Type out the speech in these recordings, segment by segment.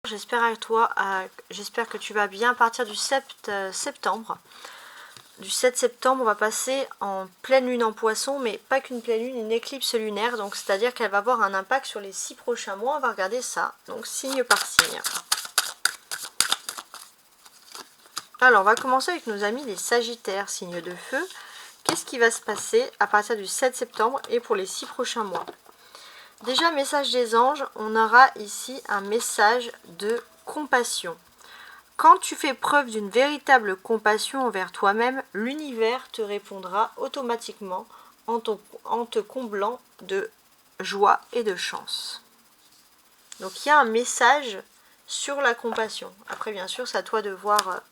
J'espère que tu vas bien. À partir du 7 septembre, on va passer en pleine lune en poisson, mais pas qu'une pleine lune, une éclipse lunaire. Donc c'est-à-dire qu'elle va avoir un impact sur les 6 prochains mois. On va regarder ça, donc signe par signe. Alors on va commencer avec nos amis les Sagittaires, signe de feu. Qu'est-ce qui va se passer à partir du 7 septembre et pour les 6 prochains mois? Déjà, message des anges, on aura ici un message de compassion. Quand tu fais preuve d'une véritable compassion envers toi-même, l'univers te répondra automatiquement en te comblant de joie et de chance. Donc il y a un message sur la compassion. Après, bien sûr, c'est à toi de voir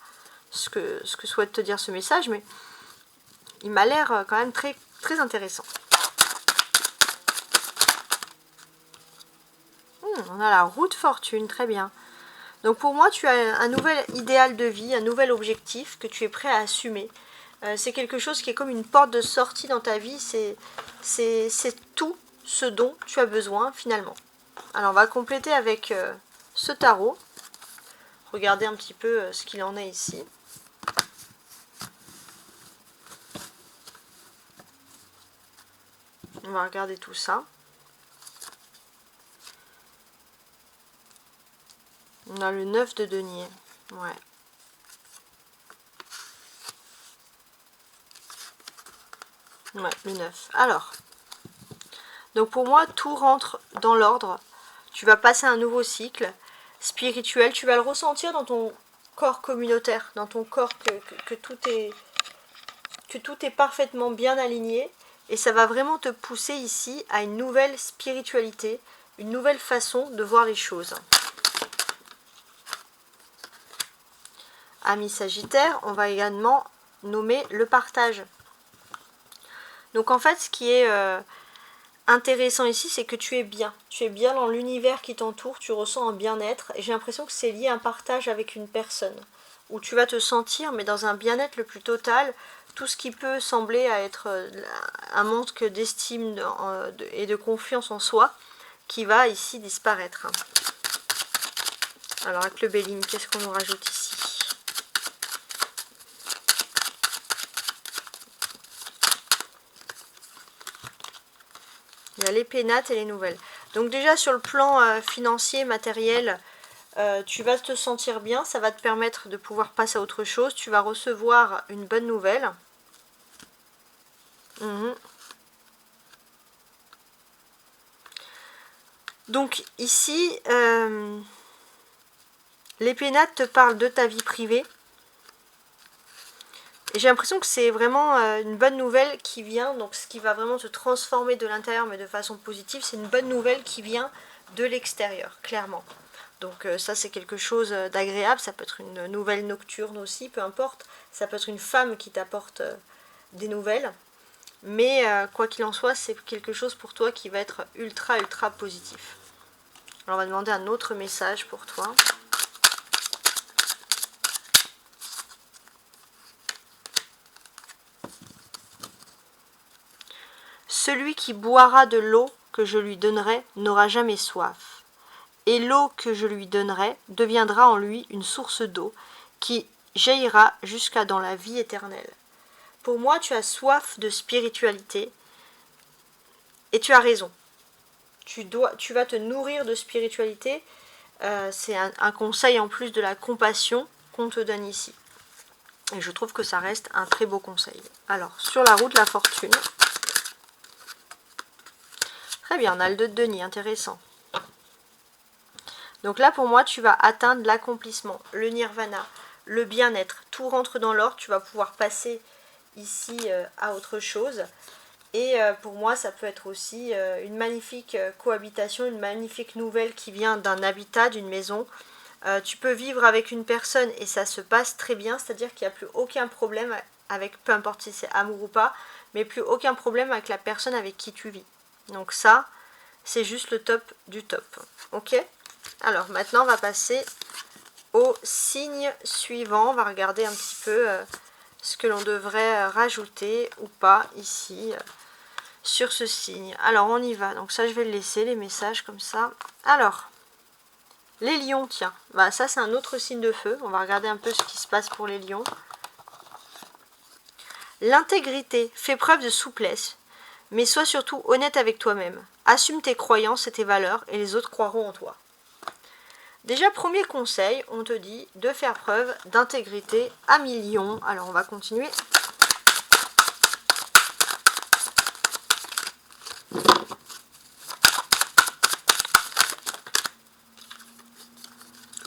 ce que souhaite te dire ce message, mais il m'a l'air quand même très, très intéressant. On a la roue de fortune, très bien. Donc pour moi, tu as un nouvel idéal de vie, un nouvel objectif que tu es prêt à assumer. C'est quelque chose qui est comme une porte de sortie dans ta vie. C'est tout ce dont tu as besoin finalement. Alors on va compléter avec ce tarot. Regardez un petit peu ce qu'il en est ici. On va regarder tout ça. On a le 9 de denier. Ouais. Ouais, le 9. Alors, donc pour moi, tout rentre dans l'ordre. Tu vas passer un nouveau cycle spirituel. Tu vas le ressentir dans ton corps communautaire, dans ton corps que tout est parfaitement bien aligné. Et ça va vraiment te pousser ici à une nouvelle spiritualité, une nouvelle façon de voir les choses. Amis Sagittaire, on va également nommer le partage. Donc en fait, ce qui est intéressant ici, c'est que tu es bien. Tu es bien dans l'univers qui t'entoure, tu ressens un bien-être. Et j'ai l'impression que c'est lié à un partage avec une personne, où tu vas te sentir, mais dans un bien-être le plus total. Tout ce qui peut sembler à être un manque d'estime et de confiance en soi, qui va ici disparaître. Alors avec le Béline, qu'est-ce qu'on nous rajoute ici? Il y a les pénates et les nouvelles. Donc déjà sur le plan financier, matériel, tu vas te sentir bien. Ça va te permettre de pouvoir passer à autre chose. Tu vas recevoir une bonne nouvelle. Donc ici, les pénates te parlent de ta vie privée. Et j'ai l'impression que c'est vraiment une bonne nouvelle qui vient, donc ce qui va vraiment te transformer de l'intérieur, mais de façon positive, c'est une bonne nouvelle qui vient de l'extérieur, clairement. Donc ça, c'est quelque chose d'agréable. Ça peut être une nouvelle nocturne aussi, peu importe. Ça peut être une femme qui t'apporte des nouvelles. Mais quoi qu'il en soit, c'est quelque chose pour toi qui va être ultra, ultra positif. Alors on va demander un autre message pour toi. Celui qui boira de l'eau que je lui donnerai n'aura jamais soif. Et l'eau que je lui donnerai deviendra en lui une source d'eau qui jaillira jusqu'à dans la vie éternelle. Pour moi, tu as soif de spiritualité et tu as raison. Tu vas te nourrir de spiritualité. C'est un conseil en plus de la compassion qu'on te donne ici. Et je trouve que ça reste un très beau conseil. Alors, sur la roue de la fortune. Très bien, on a le 2 de denier, intéressant. Donc là, pour moi, tu vas atteindre l'accomplissement, le nirvana, le bien-être. Tout rentre dans l'ordre, tu vas pouvoir passer ici à autre chose. Et pour moi, ça peut être aussi une magnifique cohabitation, une magnifique nouvelle qui vient d'un habitat, d'une maison. Tu peux vivre avec une personne et ça se passe très bien, c'est-à-dire qu'il n'y a plus aucun problème avec, peu importe si c'est amour ou pas, mais plus aucun problème avec la personne avec qui tu vis. Donc ça, c'est juste le top du top. Ok ? Alors maintenant, on va passer au signe suivant. On va regarder un petit peu ce que l'on devrait rajouter ou pas ici sur ce signe. Alors on y va. Donc ça, je vais le laisser, les messages comme ça. Alors, Les lions, tiens. Bah, ça, c'est un autre signe de feu. On va regarder un peu ce qui se passe pour les lions. L'intégrité. Fais preuve de souplesse. Mais sois surtout honnête avec toi-même. Assume tes croyances et tes valeurs et les autres croiront en toi. Déjà, premier conseil, on te dit de faire preuve d'intégrité à millions. Alors, on va continuer.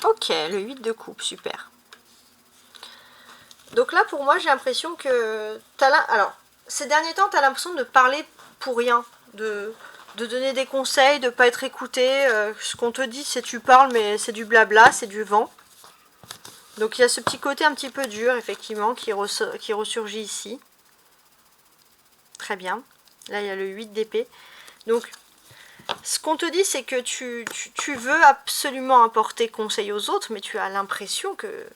Ok, le 8 de coupe, super. Donc là, pour moi, j'ai l'impression que... Alors, ces derniers temps, tu as l'impression de parler pour rien, de donner des conseils, de ne pas être écouté. Ce qu'on te dit, c'est tu parles, mais c'est du blabla, c'est du vent. Donc il y a ce petit côté un petit peu dur, effectivement, qui ressurgit ici. Très bien. Là, il y a le 8 d'épée. Donc, ce qu'on te dit, c'est que tu veux absolument apporter conseil aux autres, mais tu as l'impression que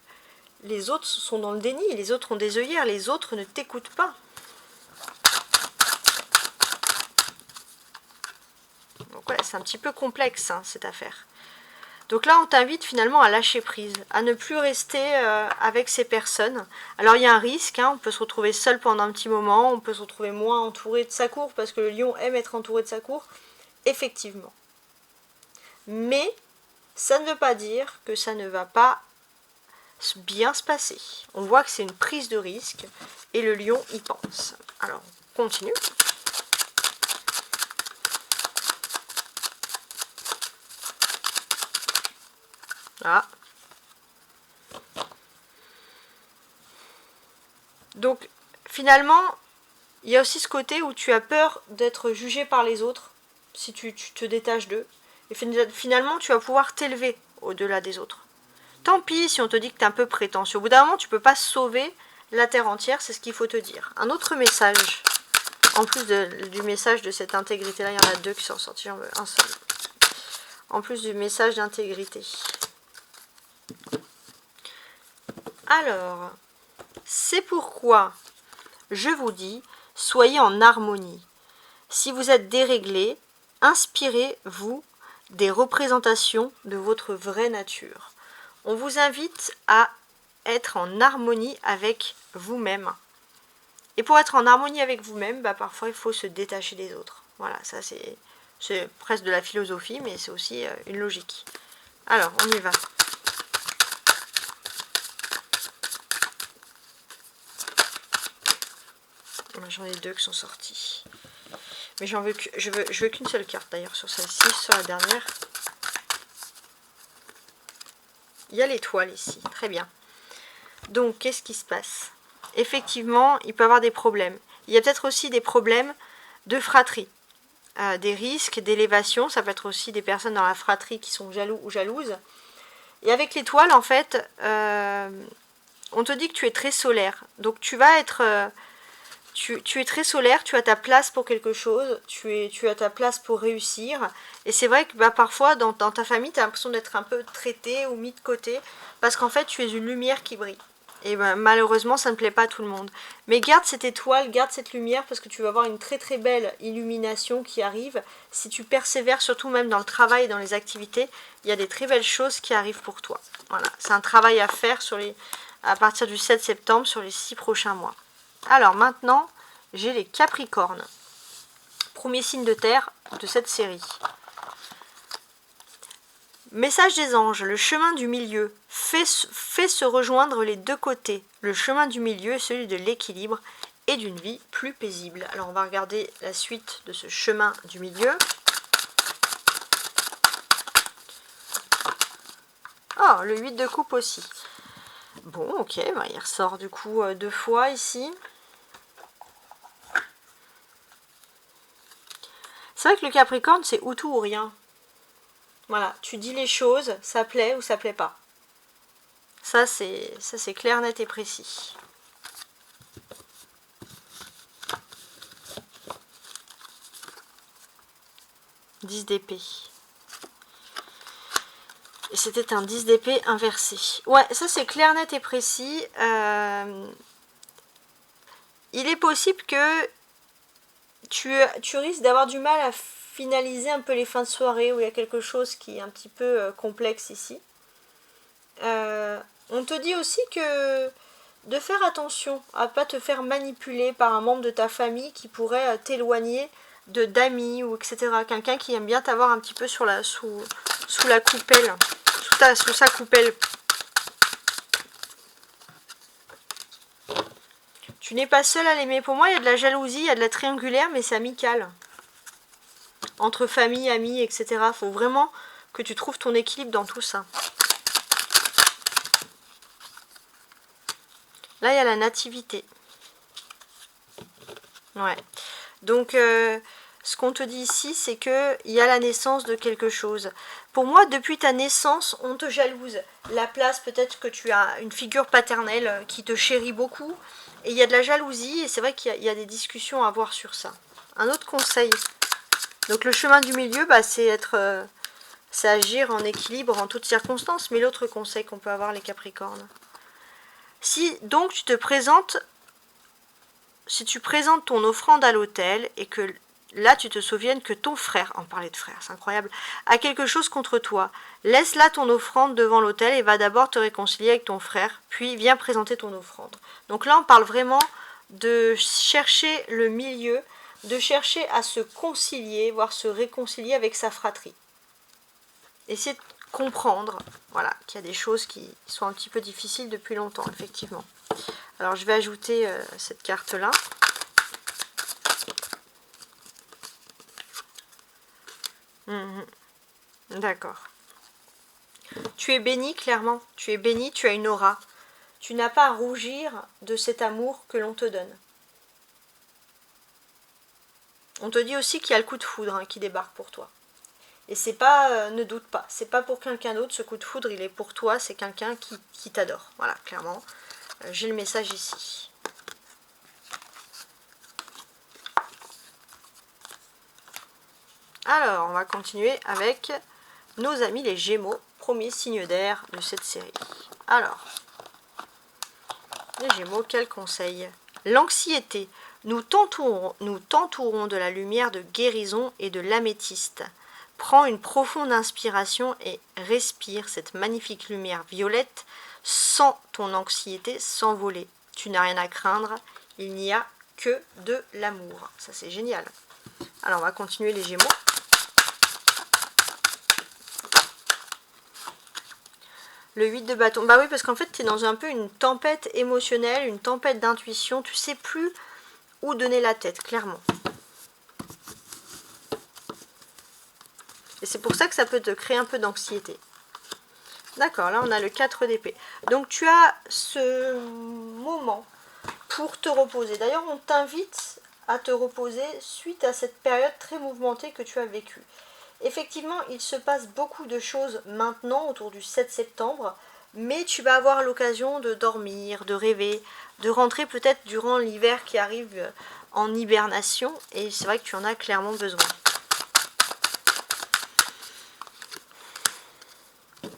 les autres sont dans le déni, les autres ont des œillères, les autres ne t'écoutent pas. Donc ouais, c'est un petit peu complexe, hein, cette affaire. Donc là, on t'invite finalement à lâcher prise, à ne plus rester avec ces personnes. Alors il y a un risque, hein, on peut se retrouver seul pendant un petit moment, on peut se retrouver moins entouré de sa cour, parce que le lion aime être entouré de sa cour, effectivement. Mais ça ne veut pas dire que ça ne va pas bien se passer. On voit que c'est une prise de risque et le lion y pense. Alors, on continue. Ah. Donc, finalement, il y a aussi ce côté où tu as peur d'être jugé par les autres si tu te détaches d'eux. Et finalement, tu vas pouvoir t'élever au-delà des autres. Tant pis si on te dit que tu es un peu prétentieux. Au bout d'un moment, tu ne peux pas sauver la terre entière, c'est ce qu'il faut te dire. Un autre message, en plus du message de cette intégrité-là, il y en a deux qui sont sortis, j'en veux un seul. En plus du message d'intégrité. Alors, c'est pourquoi je vous dis, soyez en harmonie. Si vous êtes déréglé, inspirez-vous des représentations de votre vraie nature. On vous invite à être en harmonie avec vous-même. Et pour être en harmonie avec vous-même, bah, parfois il faut se détacher des autres. Voilà, ça c'est presque de la philosophie, mais c'est aussi une logique. Alors, on y va. J'en ai deux qui sont sortis. Mais je veux qu'une seule carte d'ailleurs sur celle-ci, sur la dernière. Il y a l'étoile ici, très bien. Donc, qu'est-ce qui se passe? Effectivement, il peut y avoir des problèmes. Il y a peut-être aussi des problèmes de fratrie. Des risques d'élévation, ça peut être aussi des personnes dans la fratrie qui sont jaloux ou jalouses. Et avec l'étoile, en fait, on te dit que tu es très solaire. Donc, tu vas être... Tu es très solaire, tu as ta place pour quelque chose, tu as ta place pour réussir. Et c'est vrai que bah, parfois, dans ta famille, tu as l'impression d'être un peu traité ou mis de côté. Parce qu'en fait, tu es une lumière qui brille. Et bah, malheureusement, ça ne plaît pas à tout le monde. Mais garde cette étoile, garde cette lumière, parce que tu vas avoir une très très belle illumination qui arrive. Si tu persévères, surtout même dans le travail et dans les activités, il y a des très belles choses qui arrivent pour toi. Voilà, c'est un travail à faire à partir du 7 septembre sur les 6 prochains mois. Alors maintenant, j'ai les Capricornes. Premier signe de terre de cette série. Message des anges, le chemin du milieu. Fait se rejoindre les deux côtés. Le chemin du milieu est celui de l'équilibre et d'une vie plus paisible. Alors on va regarder la suite de ce chemin du milieu. Oh, le 8 de coupe aussi. Bon, ok, bah, il ressort du coup 2 fois ici. C'est vrai que le Capricorne, c'est ou tout ou rien. Voilà, tu dis les choses, ça plaît ou ça plaît pas. Ça, c'est clair, net et précis. « 10 d'épée. Et c'était un 10 d'épée inversé. Ouais, ça c'est clair, net et précis. Il est possible que tu risques d'avoir du mal à finaliser un peu les fins de soirée où il y a quelque chose qui est un petit peu complexe ici. On te dit aussi que de faire attention à pas te faire manipuler par un membre de ta famille qui pourrait t'éloigner de d'amis ou etc. Quelqu'un qui aime bien t'avoir un petit peu sous la coupelle, sous sa coupelle. Tu n'es pas seul à l'aimer. Pour moi, il y a de la jalousie, il y a de la triangulaire, mais c'est amical. Entre famille, amis, etc. Il faut vraiment que tu trouves ton équilibre dans tout ça. Là, il y a la nativité. Ouais. Donc, ce qu'on te dit ici, c'est qu'il y a la naissance de quelque chose. Pour moi, depuis ta naissance, on te jalouse. La place, peut-être que tu as une figure paternelle qui te chérit beaucoup. Et il y a de la jalousie, et c'est vrai qu'il y a des discussions à avoir sur ça. Un autre conseil. Donc, le chemin du milieu, bah, c'est agir en équilibre en toutes circonstances. Mais l'autre conseil qu'on peut avoir, les Capricornes. Si donc tu présentes ton offrande à l'autel et que là tu te souviennes que ton frère, on parlait de frère, c'est incroyable, a quelque chose contre toi, laisse là ton offrande devant l'autel et va d'abord te réconcilier avec ton frère, puis viens présenter ton offrande. Donc là on parle vraiment de chercher le milieu, de chercher à se concilier, voire se réconcilier avec sa fratrie. Essayer de comprendre, voilà, qu'il y a des choses qui sont un petit peu difficiles depuis longtemps, effectivement. Alors je vais ajouter cette carte là. D'accord. Tu es béni, clairement. Tu es béni, tu as une aura. Tu n'as pas à rougir de cet amour que l'on te donne. On te dit aussi qu'il y a le coup de foudre qui débarque pour toi. Et c'est pas, ne doute pas, c'est pas pour quelqu'un d'autre, ce coup de foudre, il est pour toi, c'est quelqu'un qui t'adore. Voilà, clairement. J'ai le message ici. Alors, on va continuer avec nos amis les Gémeaux, premier signe d'air de cette série. Alors, les Gémeaux, quel conseil? L'anxiété. Nous t'entourons de la lumière de guérison et de l'améthyste. Prends une profonde inspiration et respire cette magnifique lumière violette. Sens ton anxiété s'envoler. Tu n'as rien à craindre, il n'y a que de l'amour. Ça c'est génial. Alors on va continuer les Gémeaux. Le 8 de bâton. Bah oui, parce qu'en fait tu es dans un peu une tempête émotionnelle, une tempête d'intuition. Tu sais plus où donner la tête, clairement. Et c'est pour ça que ça peut te créer un peu d'anxiété. D'accord, là on a le 4 d'épée. Donc tu as ce moment pour te reposer. D'ailleurs on t'invite à te reposer suite à cette période très mouvementée que tu as vécue. Effectivement, il se passe beaucoup de choses maintenant autour du 7 septembre, mais tu vas avoir l'occasion de dormir, de rêver, de rentrer peut-être durant l'hiver qui arrive en hibernation, et c'est vrai que tu en as clairement besoin.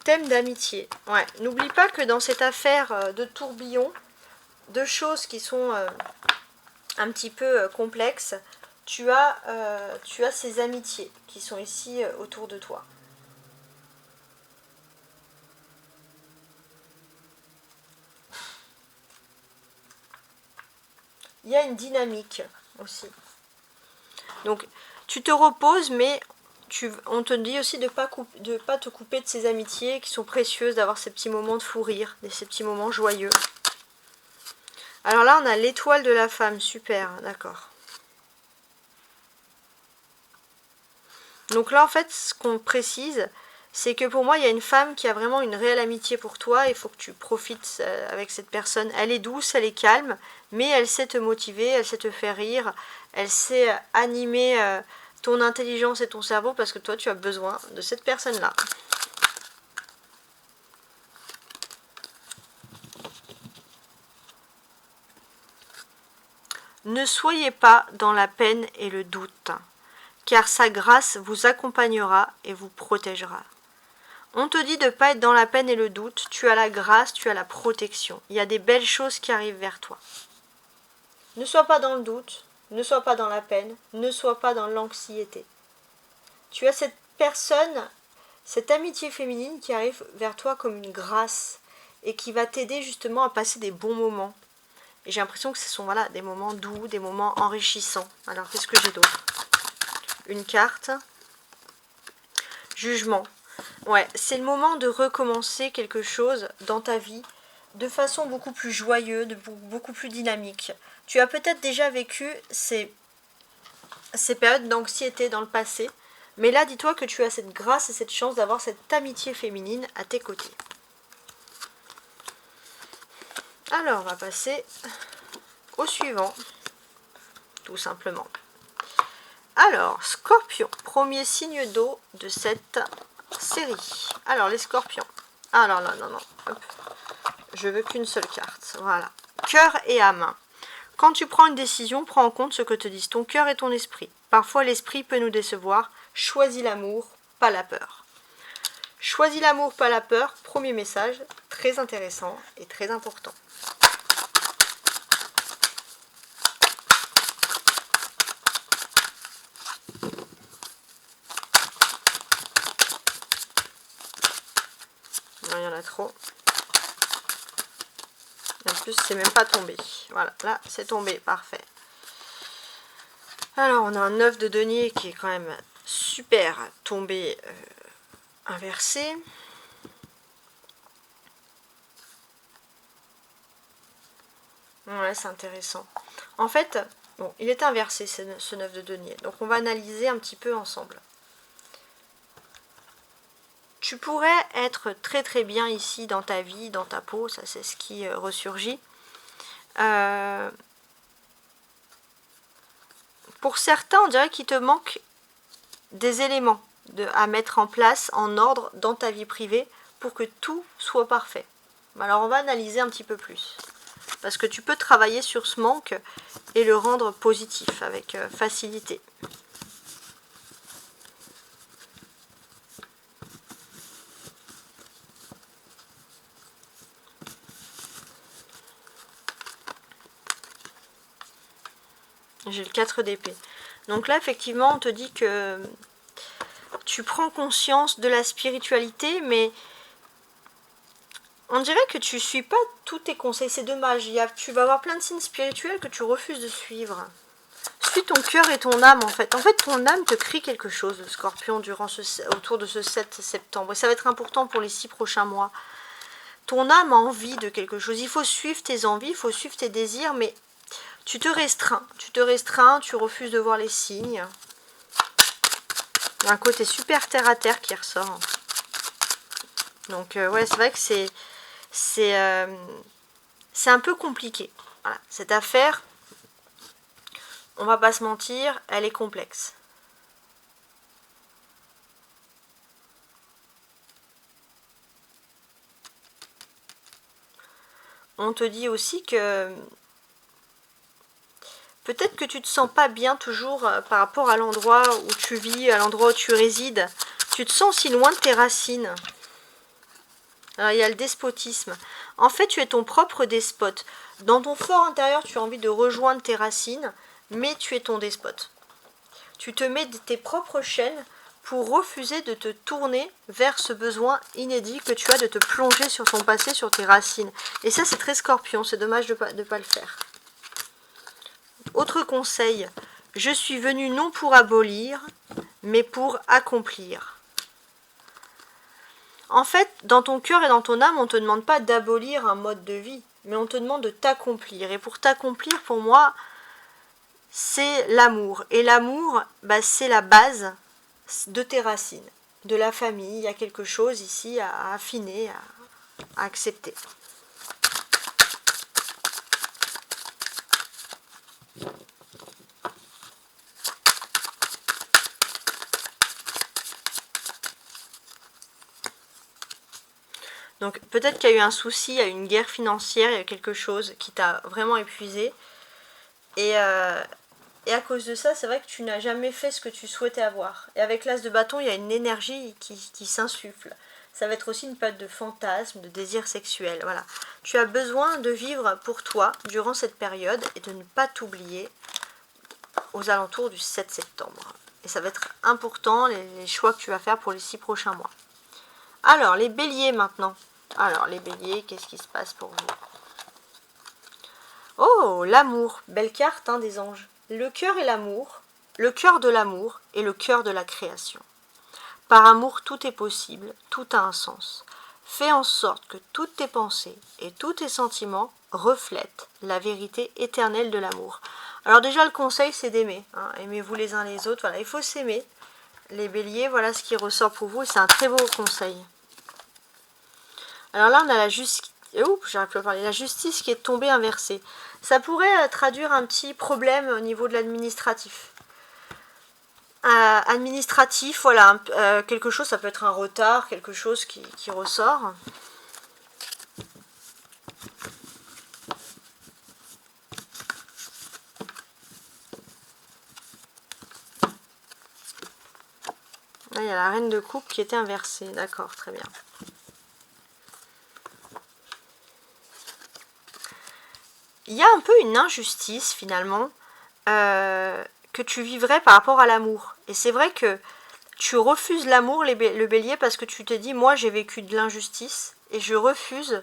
Thème d'amitié. Ouais, n'oublie pas que dans cette affaire de tourbillon, de choses qui sont un petit peu complexes, tu as ces amitiés qui sont ici autour de toi. Il y a une dynamique aussi. Donc, tu te reposes, mais on te dit aussi de ne pas te couper de ces amitiés qui sont précieuses, d'avoir ces petits moments de fou rire, ces petits moments joyeux. Alors là, on a l'étoile de la femme, super, d'accord. Donc là, en fait, ce qu'on précise, c'est que pour moi, il y a une femme qui a vraiment une réelle amitié pour toi. Il faut que tu profites avec cette personne. Elle est douce, elle est calme, mais elle sait te motiver, elle sait te faire rire, elle sait animer ton intelligence et ton cerveau parce que toi, tu as besoin de cette personne-là. Ne soyez pas dans la peine et le doute, car sa grâce vous accompagnera et vous protégera. On te dit de ne pas être dans la peine et le doute, tu as la grâce, tu as la protection. Il y a des belles choses qui arrivent vers toi. Ne sois pas dans le doute, ne sois pas dans la peine, ne sois pas dans l'anxiété. Tu as cette personne, cette amitié féminine qui arrive vers toi comme une grâce et qui va t'aider justement à passer des bons moments. Et j'ai l'impression que ce sont voilà, des moments doux, des moments enrichissants. Alors qu'est-ce que j'ai d'autre? Une carte. Jugement. Ouais, c'est le moment de recommencer quelque chose dans ta vie de façon beaucoup plus joyeuse, beaucoup plus dynamique. Tu as peut-être déjà vécu ces périodes d'anxiété dans le passé, mais là, dis-toi que tu as cette grâce et cette chance d'avoir cette amitié féminine à tes côtés. Alors, on va passer au suivant, tout simplement. Alors, Scorpion, premier signe d'eau de cette série. Alors, les Scorpions. Ah non, non, non, non. Hop. Je veux qu'une seule carte. Voilà. Cœur et âme. Quand tu prends une décision, prends en compte ce que te disent ton cœur et ton esprit. Parfois, l'esprit peut nous décevoir. Choisis l'amour, pas la peur. Choisis l'amour, pas la peur. Premier message, très intéressant et très important. Non, il y en a trop. En plus, c'est même pas tombé. Voilà, là, c'est tombé. Parfait. Alors, on a un 9 de denier qui est quand même super tombé inversé. Ouais, c'est intéressant. En fait, bon, il est inversé ce 9 de denier. Donc, on va analyser un petit peu ensemble. Tu pourrais être très très bien ici dans ta vie, dans ta peau. Ça, c'est ce qui ressurgit. Pour certains, on dirait qu'il te manque des éléments à mettre en place, en ordre, dans ta vie privée, pour que tout soit parfait. Alors on va analyser un petit peu plus. Parce que tu peux travailler sur ce manque et le rendre positif, avec facilité. J'ai le 4 d'épée. Donc là, effectivement, on te dit que tu prends conscience de la spiritualité, mais on dirait que tu ne suis pas tous tes conseils. C'est dommage. Tu vas avoir plein de signes spirituels que tu refuses de suivre. Suis ton cœur et ton âme, en fait. En fait, ton âme te crie quelque chose, Scorpion, autour de ce 7 septembre. Et ça va être important pour les 6 prochains mois. Ton âme a envie de quelque chose. Il faut suivre tes envies, il faut suivre tes désirs, mais tu te restreins, tu refuses de voir les signes. Il y a un côté super terre à terre qui ressort. Donc ouais, c'est vrai que c'est un peu compliqué. Voilà, cette affaire, on va pas se mentir, elle est complexe. On te dit aussi que peut-être que tu te sens pas bien toujours par rapport à l'endroit où tu vis, à l'endroit où tu résides. Tu te sens si loin de tes racines. Alors il y a le despotisme. En fait, tu es ton propre despote. Dans ton fort intérieur, tu as envie de rejoindre tes racines, mais tu es ton despote. Tu te mets tes propres chaînes pour refuser de te tourner vers ce besoin inédit que tu as de te plonger sur ton passé, sur tes racines. Et ça, c'est très Scorpion, c'est dommage de ne pas le faire. Autre conseil, je suis venu non pour abolir, mais pour accomplir. En fait, dans ton cœur et dans ton âme, on ne te demande pas d'abolir un mode de vie, mais on te demande de t'accomplir. Et pour t'accomplir, pour moi, c'est l'amour. Et l'amour, bah, c'est la base de tes racines, de la famille. Il y a quelque chose ici à affiner, à accepter. Donc peut-être qu'il y a eu un souci, il y a eu une guerre financière, il y a eu quelque chose qui t'a vraiment épuisé. Et à cause de ça, c'est vrai que tu n'as jamais fait ce que tu souhaitais avoir. Et avec l'as de bâton, il y a une énergie qui s'insuffle. Ça va être aussi une période de fantasme, de désir sexuel. Voilà. Tu as besoin de vivre pour toi durant cette période et de ne pas t'oublier aux alentours du 7 septembre. Et ça va être important, les choix que tu vas faire pour les 6 prochains mois. Alors, les béliers maintenant. Alors, les béliers, qu'est-ce qui se passe pour vous? Oh, l'amour. Belle carte, hein, des anges. Le cœur et l'amour. Le cœur de l'amour et le cœur de la création. Par amour, tout est possible, tout a un sens. Fais en sorte que toutes tes pensées et tous tes sentiments reflètent la vérité éternelle de l'amour. Alors déjà, le conseil, c'est d'aimer. Hein. Aimez-vous les uns les autres. Voilà, il faut s'aimer. Les béliers, voilà ce qui ressort pour vous. C'est un très beau conseil. Alors là, on a la justice. J'arrive plus à parler. La justice qui est tombée inversée. Ça pourrait traduire un petit problème au niveau de l'administratif. Administratif, voilà, quelque chose, ça peut être un retard, quelque chose qui ressort. Là, il y a la reine de coupe qui était inversée, d'accord, très bien. Il y a un peu une injustice, finalement, que tu vivrais par rapport à l'amour. Et c'est vrai que tu refuses l'amour, le bélier, parce que tu te dis, moi j'ai vécu de l'injustice, et je refuse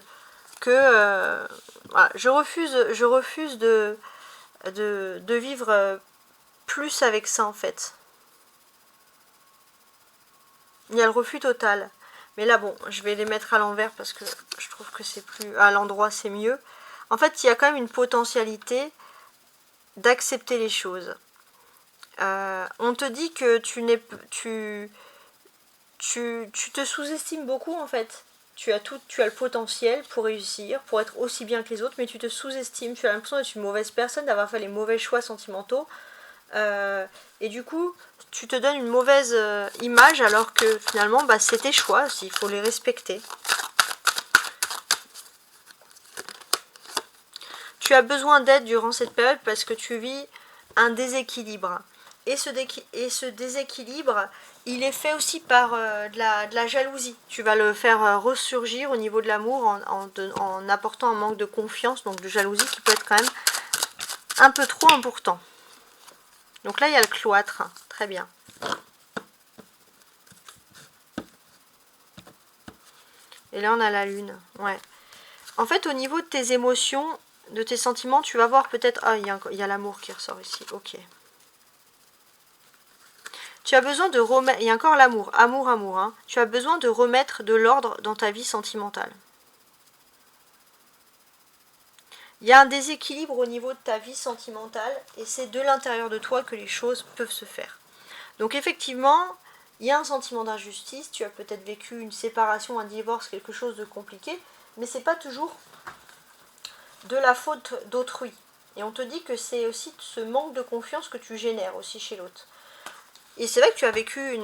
que... voilà, je refuse de vivre plus avec ça, en fait. Il y a le refus total. Mais là, bon, je vais les mettre à l'envers, parce que je trouve que c'est plus... à l'endroit, c'est mieux. En fait, il y a quand même une potentialité d'accepter les choses. On te dit que tu te sous-estimes beaucoup, en fait. Tu as le potentiel pour réussir, pour être aussi bien que les autres, mais tu te sous-estimes. Tu as l'impression d'être une mauvaise personne, d'avoir fait les mauvais choix sentimentaux. Et du coup, tu te donnes une mauvaise image, alors que finalement, bah, c'est tes choix, il faut les respecter. Tu as besoin d'aide durant cette période parce que tu vis un déséquilibre. Et ce déséquilibre, il est fait aussi par de la jalousie. Tu vas le faire ressurgir au niveau de l'amour en apportant un manque de confiance, donc de jalousie qui peut être quand même un peu trop important. Donc là, il y a le cloître. Très bien. Et là, on a la lune. Ouais. En fait, au niveau de tes émotions, de tes sentiments, tu vas voir peut-être... Ah, il y a l'amour qui ressort ici. Ok. Tu as besoin de remettre... Il y a encore l'amour. Amour, amour. Hein. Tu as besoin de remettre de l'ordre dans ta vie sentimentale. Il y a un déséquilibre au niveau de ta vie sentimentale et c'est de l'intérieur de toi que les choses peuvent se faire. Donc effectivement, il y a un sentiment d'injustice. Tu as peut-être vécu une séparation, un divorce, quelque chose de compliqué, mais c'est pas toujours de la faute d'autrui. Et on te dit que c'est aussi ce manque de confiance que tu génères aussi chez l'autre. Et c'est vrai que tu as vécu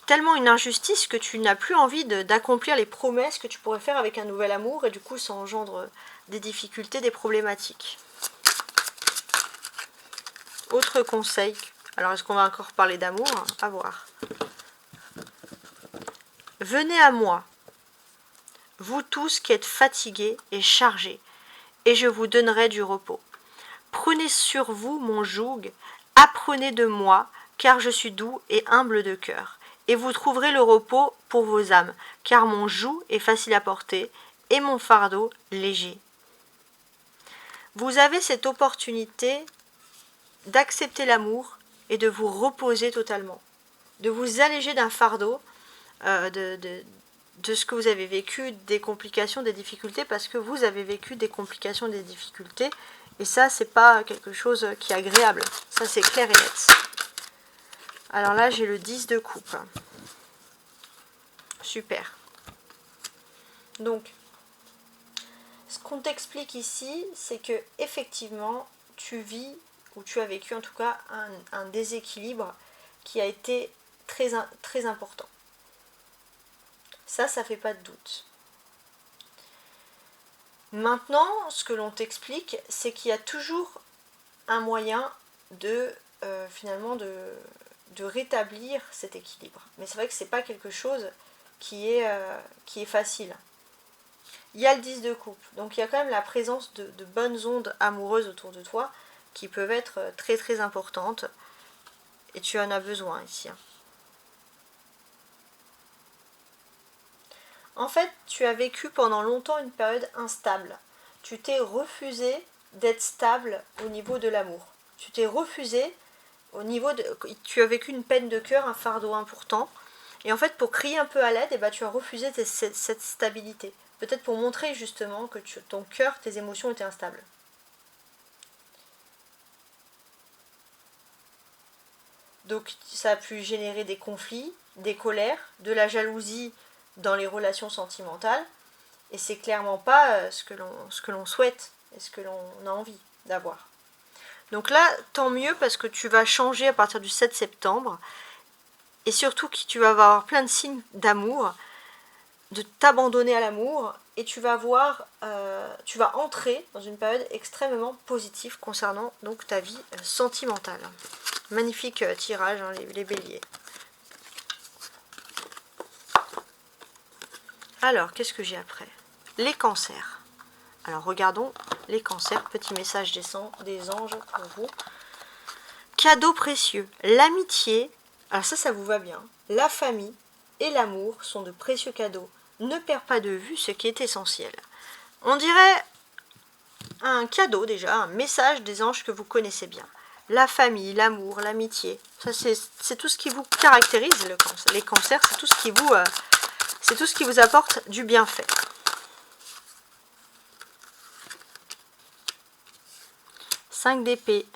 tellement une injustice que tu n'as plus envie d'accomplir les promesses que tu pourrais faire avec un nouvel amour, et du coup ça engendre des difficultés, des problématiques. Autre conseil, alors est-ce qu'on va encore parler d'amour? À voir. Venez à moi, vous tous qui êtes fatigués et chargés, et je vous donnerai du repos. Prenez sur vous mon joug, apprenez de moi, car je suis doux et humble de cœur, et vous trouverez le repos pour vos âmes, car mon joug est facile à porter, et mon fardeau léger. Vous avez cette opportunité d'accepter l'amour et de vous reposer totalement, de vous alléger d'un fardeau, de ce que vous avez vécu, des complications, des difficultés, parce que vous avez vécu des complications, des difficultés, et ça, c'est pas quelque chose qui est agréable. Ça, c'est clair et net. Alors là, j'ai le 10 de coupe. Super. Donc, ce qu'on t'explique ici, c'est que effectivement, tu vis, ou tu as vécu en tout cas, un déséquilibre qui a été très, très important. Ça fait pas de doute. Maintenant, ce que l'on t'explique, c'est qu'il y a toujours un moyen de finalement de rétablir cet équilibre. Mais c'est vrai que c'est pas quelque chose qui est facile. Il y a le 10 de coupe, donc il y a quand même la présence de bonnes ondes amoureuses autour de toi qui peuvent être très très importantes. Et tu en as besoin ici. En fait, tu as vécu pendant longtemps une période instable. Tu t'es refusé d'être stable au niveau de l'amour. Tu t'es refusé au niveau de... Tu as vécu une peine de cœur, un fardeau important. Et en fait, pour crier un peu à l'aide, tu as refusé cette stabilité. Peut-être pour montrer justement que ton cœur, tes émotions étaient instables. Donc ça a pu générer des conflits, des colères, de la jalousie dans les relations sentimentales. Et c'est clairement pas ce que l'on souhaite et ce que l'on a envie d'avoir. Donc là, tant mieux parce que tu vas changer à partir du 7 septembre. Et surtout que tu vas avoir plein de signes d'amour, de t'abandonner à l'amour. Et tu vas tu vas entrer dans une période extrêmement positive concernant donc ta vie sentimentale. Magnifique tirage, hein, les béliers. Alors, qu'est-ce que j'ai après? Les cancers. Alors, regardons les cancers. Petit message des anges pour vous. Cadeau précieux. L'amitié, alors ça vous va bien. La famille et l'amour sont de précieux cadeaux. Ne perds pas de vue ce qui est essentiel. On dirait un cadeau déjà, un message des anges que vous connaissez bien. La famille, l'amour, l'amitié, ça c'est tout ce qui vous caractérise le cancer. Les cancers, c'est tout ce qui vous apporte du bienfait. Cinq d'épée,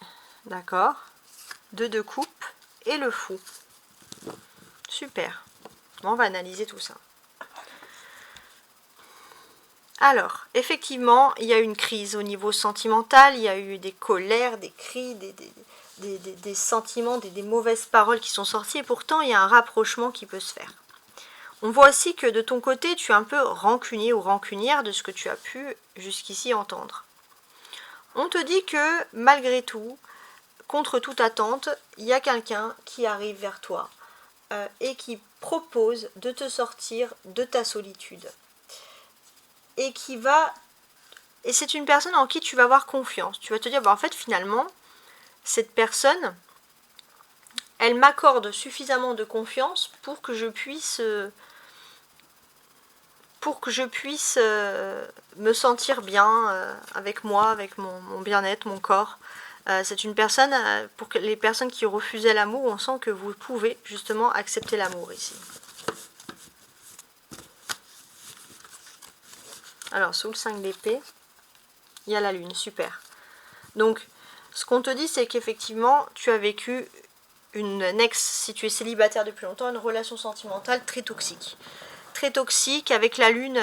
d'accord. 2 de coupe et le fou. Super. Bon, on va analyser tout ça. Alors, effectivement, il y a eu une crise au niveau sentimental, il y a eu des colères, des cris, des sentiments, des mauvaises paroles qui sont sorties, et pourtant il y a un rapprochement qui peut se faire. On voit aussi que de ton côté, tu es un peu rancunier ou rancunière de ce que tu as pu jusqu'ici entendre. On te dit que malgré tout, contre toute attente, il y a quelqu'un qui arrive vers toi et qui propose de te sortir de ta solitude. Et c'est une personne en qui tu vas avoir confiance. Tu vas te dire, bah, en fait, finalement, cette personne, elle m'accorde suffisamment de confiance pour que je puisse me sentir bien avec moi, avec mon bien-être, mon corps. C'est une personne, pour que les personnes qui refusaient l'amour, on sent que vous pouvez justement accepter l'amour ici. Alors, sous le 5 d'épée, il y a la lune, super. Donc, ce qu'on te dit, c'est qu'effectivement, tu as vécu si tu es célibataire depuis longtemps, une relation sentimentale très toxique. Très toxique, avec la lune,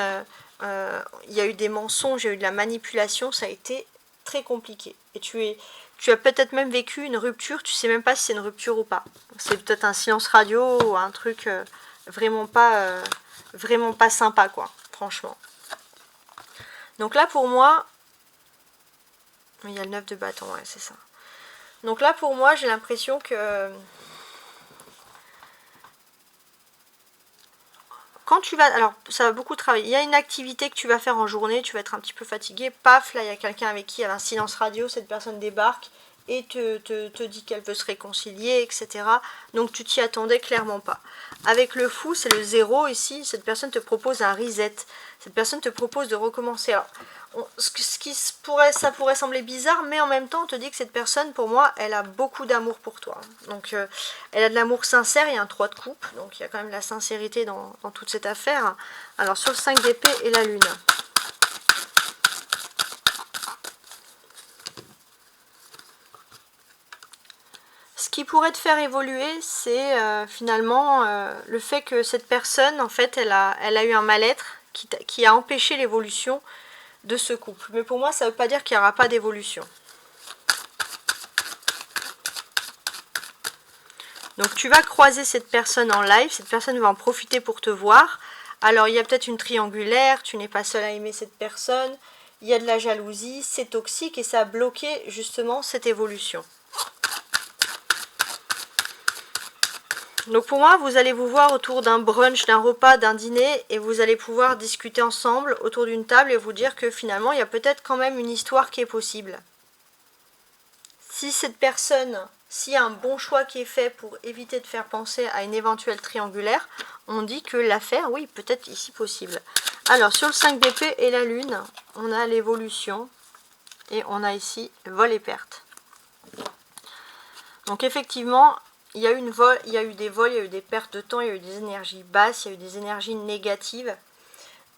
il y a eu des mensonges, il y a eu de la manipulation, ça a été très compliqué. Et tu as peut-être même vécu une rupture, tu sais même pas si c'est une rupture ou pas. C'est peut-être un silence radio ou un truc vraiment pas sympa, quoi, franchement. Donc là, pour moi, il y a le 9 de bâton, ouais, c'est ça. Donc là, pour moi, j'ai l'impression que quand tu vas... Alors, ça va beaucoup travailler. Il y a une activité que tu vas faire en journée, tu vas être un petit peu fatigué. Paf, là, il y a quelqu'un avec qui il y a un silence radio, cette personne débarque et te dit qu'elle veut se réconcilier, etc. Donc, tu t'y attendais clairement pas. Avec le fou, c'est le 0 ici. Cette personne te propose un reset. Cette personne te propose de recommencer. Alors, ça pourrait sembler bizarre, mais en même temps, on te dit que cette personne, pour moi, elle a beaucoup d'amour pour toi. Donc, elle a de l'amour sincère, il y a un 3 de coupe, donc il y a quand même la sincérité dans toute cette affaire. Alors, sur le 5 d'épée et la lune. Ce qui pourrait te faire évoluer, c'est finalement le fait que cette personne, en fait, elle a eu un mal-être qui a empêché l'évolution de ce couple. Mais pour moi, ça ne veut pas dire qu'il n'y aura pas d'évolution. Donc tu vas croiser cette personne en live, cette personne va en profiter pour te voir. Alors il y a peut-être une triangulaire, tu n'es pas seul à aimer cette personne, il y a de la jalousie, c'est toxique et ça a bloqué justement cette évolution. Donc pour moi, vous allez vous voir autour d'un brunch, d'un repas, d'un dîner et vous allez pouvoir discuter ensemble autour d'une table et vous dire que finalement, il y a peut-être quand même une histoire qui est possible. Si cette personne s'il y a un bon choix qui est fait pour éviter de faire penser à une éventuelle triangulaire, on dit que l'affaire, oui, peut être ici possible. Alors, sur le 5 d'épée et la lune, on a l'évolution et on a ici vol et perte. Donc, effectivement, il y a eu des vols, il y a eu des pertes de temps, il y a eu des énergies basses, il y a eu des énergies négatives.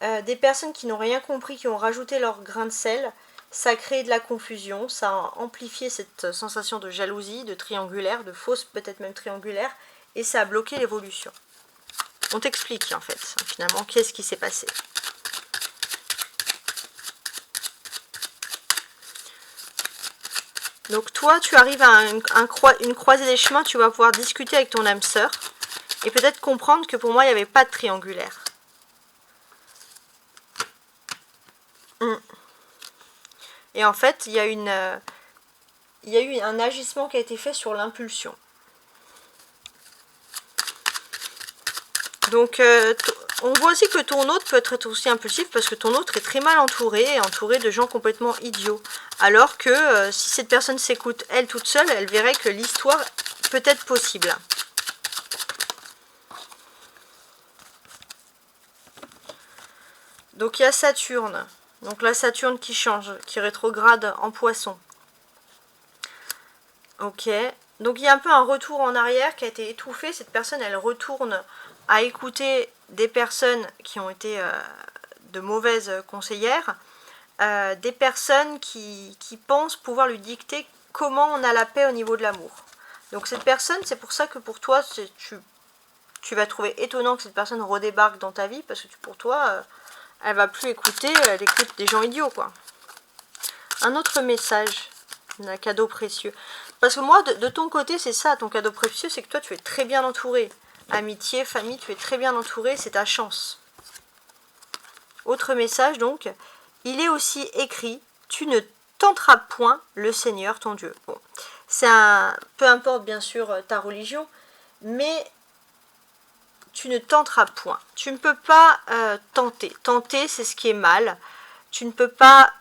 Des personnes qui n'ont rien compris, qui ont rajouté leur grain de sel, ça a créé de la confusion, ça a amplifié cette sensation de jalousie, de triangulaire, de fausse peut-être même triangulaire, et ça a bloqué l'évolution. On t'explique en fait, finalement, qu'est-ce qui s'est passé. Donc toi, tu arrives à une croisée des chemins, tu vas pouvoir discuter avec ton âme sœur, et peut-être comprendre que pour moi, il n'y avait pas de triangulaire. Et en fait, il y a eu un agissement qui a été fait sur l'impulsion. Donc, on voit aussi que ton autre peut être aussi impulsif parce que ton autre est très mal entouré, entouré de gens complètement idiots. Alors que si cette personne s'écoute elle toute seule, elle verrait que l'histoire peut être possible. Donc il y a Saturne. Donc la Saturne qui change, qui rétrograde en Poisson. Ok. Donc il y a un peu un retour en arrière qui a été étouffé. Cette personne, elle retourne à écouter des personnes qui ont été de mauvaises conseillères. Des personnes qui pensent pouvoir lui dicter comment on a la paix au niveau de l'amour. Donc cette personne, c'est pour ça que pour toi, tu vas trouver étonnant que cette personne redébarque dans ta vie, parce que pour toi, elle va plus écouter, elle écoute des gens idiots, quoi. Un autre message, un cadeau précieux. Parce que moi, de ton côté, c'est ça, ton cadeau précieux, c'est que toi, tu es très bien entouré. Amitié, famille, tu es très bien entouré, c'est ta chance. Autre message, donc, il est aussi écrit, tu ne tenteras point le Seigneur, ton Dieu. Bon, c'est peu importe, bien sûr, ta religion, mais tu ne tenteras point. Tu ne peux pas tenter. Tenter, c'est ce qui est mal. Tu ne peux pas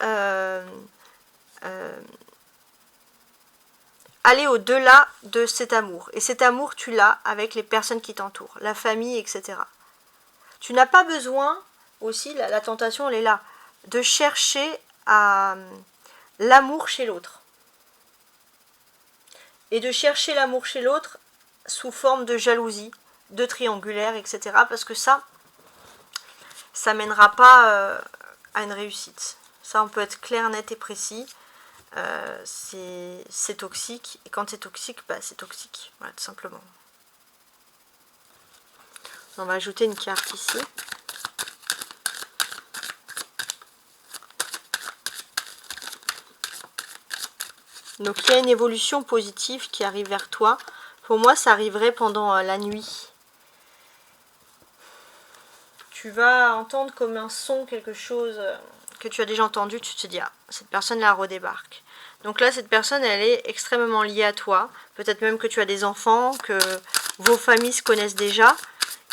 aller au-delà de cet amour. Et cet amour, tu l'as avec les personnes qui t'entourent, la famille, etc. Tu n'as pas besoin, aussi, la tentation, elle est là, de chercher l'amour chez l'autre. Et de chercher l'amour chez l'autre sous forme de jalousie, de triangulaire, etc. Parce que ça mènera pas à une réussite. Ça, on peut être clair, net et précis. C'est toxique. Et quand c'est toxique, bah, c'est toxique. Voilà, tout simplement. On va ajouter une carte ici. Donc il y a une évolution positive qui arrive vers toi. Pour moi, ça arriverait pendant la nuit. Tu vas entendre comme un son, quelque chose que tu as déjà entendu, tu te dis, ah, cette personne-là redébarque. Donc là, cette personne, elle est extrêmement liée à toi. Peut-être même que tu as des enfants, que vos familles se connaissent déjà.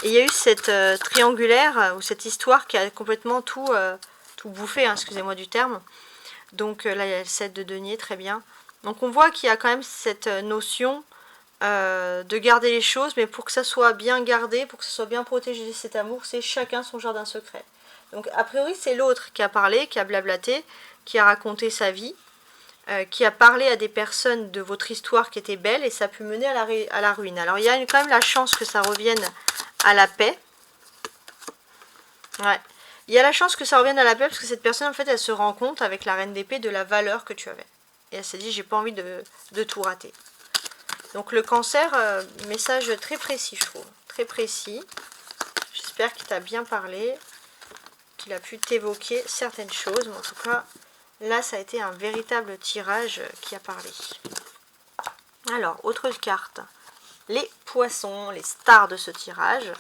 Et il y a eu cette triangulaire, ou cette histoire qui a complètement tout bouffé, hein, excusez-moi du terme. Donc là, il y a le 7 de denier, très bien. Donc on voit qu'il y a quand même cette notion de garder les choses, mais pour que ça soit bien gardé, pour que ça soit bien protégé cet amour, c'est chacun son jardin secret. Donc a priori c'est l'autre qui a parlé, qui a blablaté, qui a raconté sa vie, qui a parlé à des personnes de votre histoire qui était belle, et ça a pu mener à la ruine. Alors il y a quand même la chance que ça revienne à la paix. Ouais. Il y a la chance que ça revienne à la paix, parce que cette personne en fait elle se rend compte avec la reine d'épée de la valeur que tu avais. Et elle s'est dit, j'ai pas envie de tout rater. Donc le cancer, message très précis, je trouve. Très précis. J'espère qu'il t'a bien parlé, qu'il a pu t'évoquer certaines choses. Mais en tout cas, là, ça a été un véritable tirage qui a parlé. Alors, autre carte. Les poissons, les stars de ce tirage.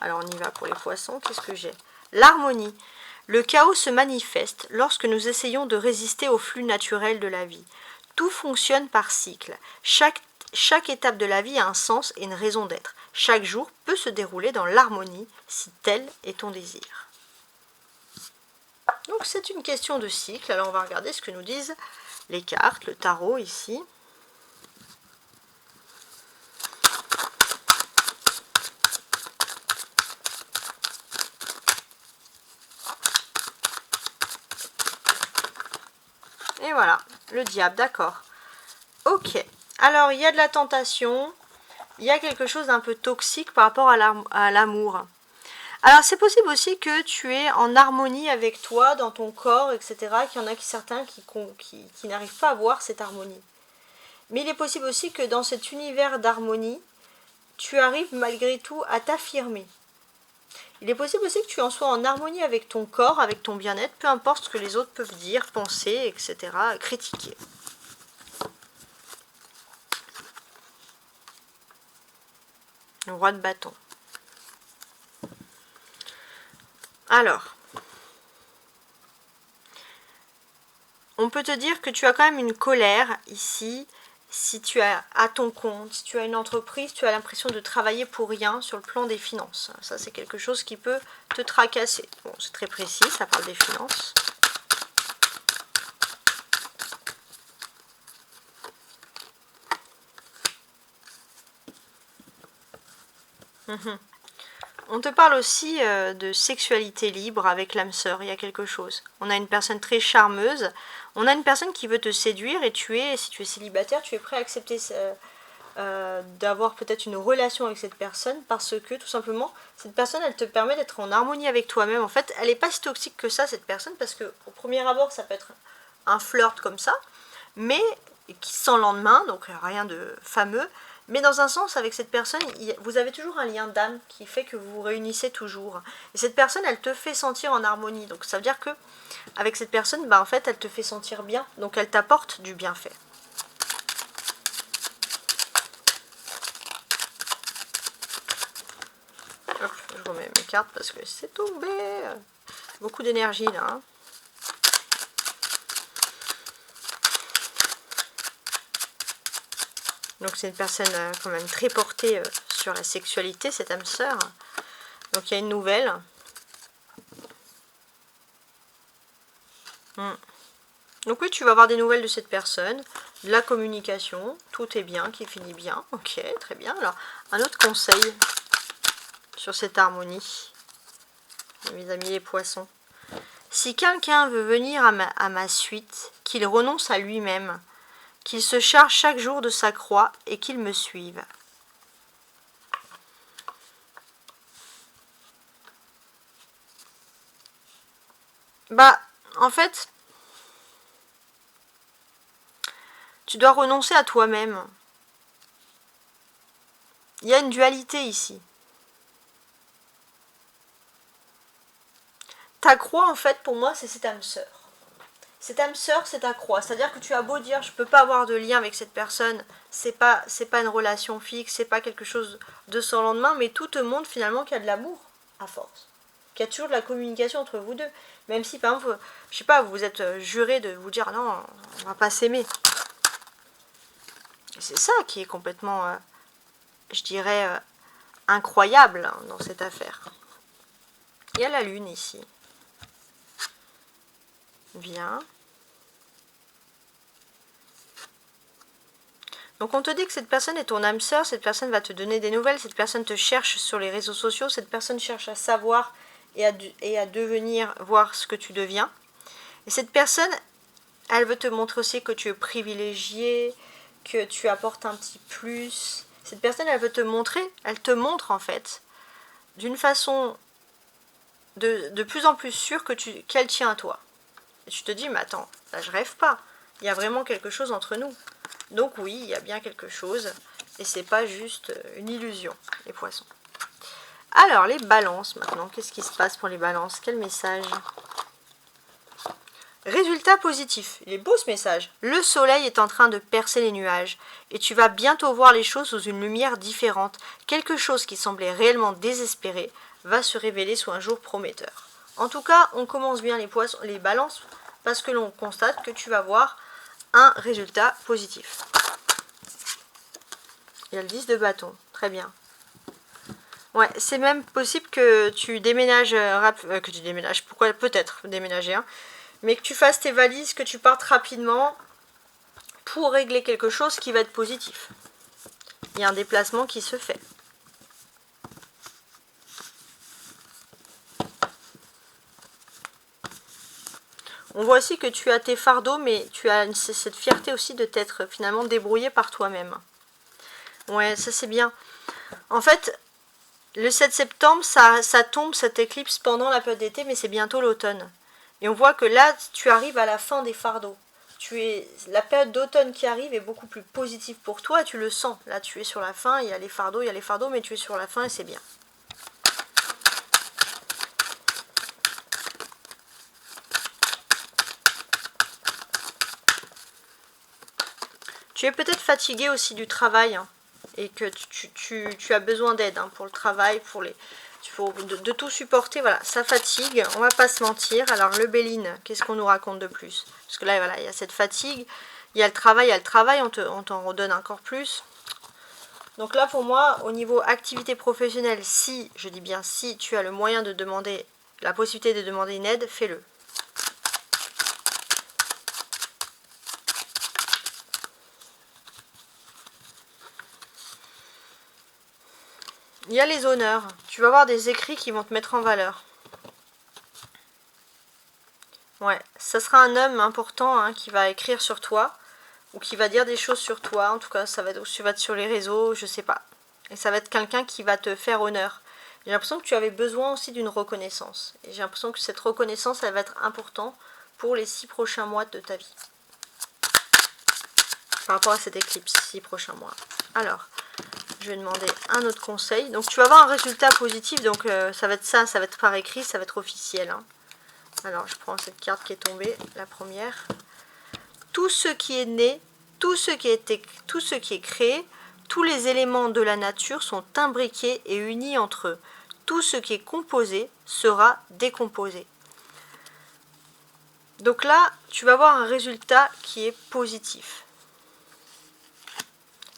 Alors, on y va pour les poissons. Qu'est-ce que j'ai? L'harmonie. Le chaos se manifeste lorsque nous essayons de résister au flux naturel de la vie. Tout fonctionne par cycle. Chaque étape de la vie a un sens et une raison d'être. Chaque jour peut se dérouler dans l'harmonie si tel est ton désir. Donc c'est une question de cycle. Alors on va regarder ce que nous disent les cartes, le tarot ici. Et voilà, le diable, d'accord. Ok, alors il y a de la tentation, il y a quelque chose d'un peu toxique par rapport à l'amour. Alors c'est possible aussi que tu es en harmonie avec toi, dans ton corps, etc. Qu'il y en a certains qui n'arrivent pas à voir cette harmonie. Mais il est possible aussi que dans cet univers d'harmonie, tu arrives malgré tout à t'affirmer. Il est possible aussi que tu en sois en harmonie avec ton corps, avec ton bien-être, peu importe ce que les autres peuvent dire, penser, etc., critiquer. Le roi de bâton. Alors, on peut te dire que tu as quand même une colère ici, si tu es à ton compte, si tu as une entreprise, tu as l'impression de travailler pour rien sur le plan des finances. Ça, c'est quelque chose qui peut te tracasser. Bon, c'est très précis, ça parle des finances. On te parle aussi de sexualité libre avec l'âme sœur, il y a quelque chose. On a une personne très charmeuse, on a une personne qui veut te séduire et si tu es célibataire, tu es prêt à accepter d'avoir peut-être une relation avec cette personne parce que tout simplement, cette personne, elle te permet d'être en harmonie avec toi-même. En fait, elle n'est pas si toxique que ça, cette personne, parce que au premier abord, ça peut être un flirt comme ça, mais qui sans lendemain, donc rien de fameux. Mais dans un sens, avec cette personne, vous avez toujours un lien d'âme qui fait que vous vous réunissez toujours. Et cette personne, elle te fait sentir en harmonie. Donc ça veut dire que avec cette personne, bah, en fait, elle te fait sentir bien. Donc elle t'apporte du bienfait. Hop, je remets mes cartes parce que c'est tombé. Beaucoup d'énergie là. Hein. Donc c'est une personne quand même très portée sur la sexualité, cette âme sœur. Donc il y a une nouvelle. Donc oui, tu vas avoir des nouvelles de cette personne, de la communication, tout est bien, qui finit bien. Ok, très bien. Alors, un autre conseil sur cette harmonie, mes amis les poissons. Si quelqu'un veut venir à ma suite, qu'il renonce à lui-même, qu'il se charge chaque jour de sa croix et qu'il me suive. Bah, en fait, tu dois renoncer à toi-même. Il y a une dualité ici. Ta croix, en fait, pour moi, c'est cette âme sœur. Cette âme sœur, c'est ta croix. C'est-à-dire que tu as beau dire, je ne peux pas avoir de lien avec cette personne, c'est pas une relation fixe, c'est pas quelque chose de sans lendemain, mais tout te montre finalement qu'il y a de l'amour, à force. Qu'il y a toujours de la communication entre vous deux. Même si, par exemple, je sais pas, vous êtes juré de vous dire, non, on va pas s'aimer. C'est ça qui est complètement, je dirais, incroyable dans cette affaire. Il y a la lune ici. Bien. Donc on te dit que cette personne est ton âme sœur, cette personne va te donner des nouvelles, cette personne te cherche sur les réseaux sociaux, cette personne cherche à savoir et à devenir, voir ce que tu deviens. Et cette personne, elle veut te montrer aussi que tu es privilégié, que tu apportes un petit plus. Cette personne, elle veut te montrer, elle te montre en fait, d'une façon de plus en plus sûre qu'elle tient à toi. Et tu te dis, mais attends, là je rêve pas, il y a vraiment quelque chose entre nous. Donc oui, il y a bien quelque chose, et c'est pas juste une illusion, les poissons. Alors, les balances maintenant, qu'est-ce qui se passe pour les balances? Quel message? Résultat positif, il est beau ce message. Le soleil est en train de percer les nuages, et tu vas bientôt voir les choses sous une lumière différente. Quelque chose qui semblait réellement désespéré va se révéler sous un jour prometteur. En tout cas, on commence bien les poissons, les balances, parce que l'on constate que tu vas voir un résultat positif. Il y a le 10 de bâton, très bien. Ouais, c'est même possible que tu déménages, pourquoi peut-être déménager, hein, mais que tu fasses tes valises, que tu partes rapidement pour régler quelque chose qui va être positif. Il y a un déplacement qui se fait. On voit aussi que tu as tes fardeaux, mais tu as cette fierté aussi de t'être finalement débrouillé par toi-même. Ouais, ça c'est bien. En fait, le 7 septembre, ça tombe, cette éclipse, pendant la période d'été, mais c'est bientôt l'automne. Et on voit que là, tu arrives à la fin des fardeaux. La période d'automne qui arrive est beaucoup plus positive pour toi, tu le sens. Là, tu es sur la fin, il y a les fardeaux, mais tu es sur la fin et c'est bien. Tu es peut-être fatigué aussi du travail, hein, et que tu as besoin d'aide, hein, pour le travail, de tout supporter. Voilà, ça fatigue, on va pas se mentir. Alors le Béline, qu'est-ce qu'on nous raconte de plus? Parce que là, voilà, il y a cette fatigue, il y a le travail, on t'en redonne encore plus. Donc là, pour moi, au niveau activité professionnelle, si, je dis bien si, tu as le moyen de demander, la possibilité de demander une aide, fais-le. Il y a les honneurs. Tu vas avoir des écrits qui vont te mettre en valeur. Ouais, ça sera un homme important, hein, qui va écrire sur toi, ou qui va dire des choses sur toi. En tout cas, ça va être sur les réseaux, je sais pas. Et ça va être quelqu'un qui va te faire honneur. J'ai l'impression que tu avais besoin aussi d'une reconnaissance. Et j'ai l'impression que cette reconnaissance, elle va être importante pour les 6 prochains mois de ta vie. Par rapport à cette éclipse, 6 prochains mois. Alors, je vais demander un autre conseil. Donc tu vas avoir un résultat positif, donc ça va être par écrit, ça va être officiel, hein. Alors je prends cette carte qui est tombée, la première. Tout ce qui est né, tout ce qui est créé, tous les éléments de la nature sont imbriqués et unis entre eux. Tout ce qui est composé sera décomposé. Donc là, tu vas avoir un résultat qui est positif.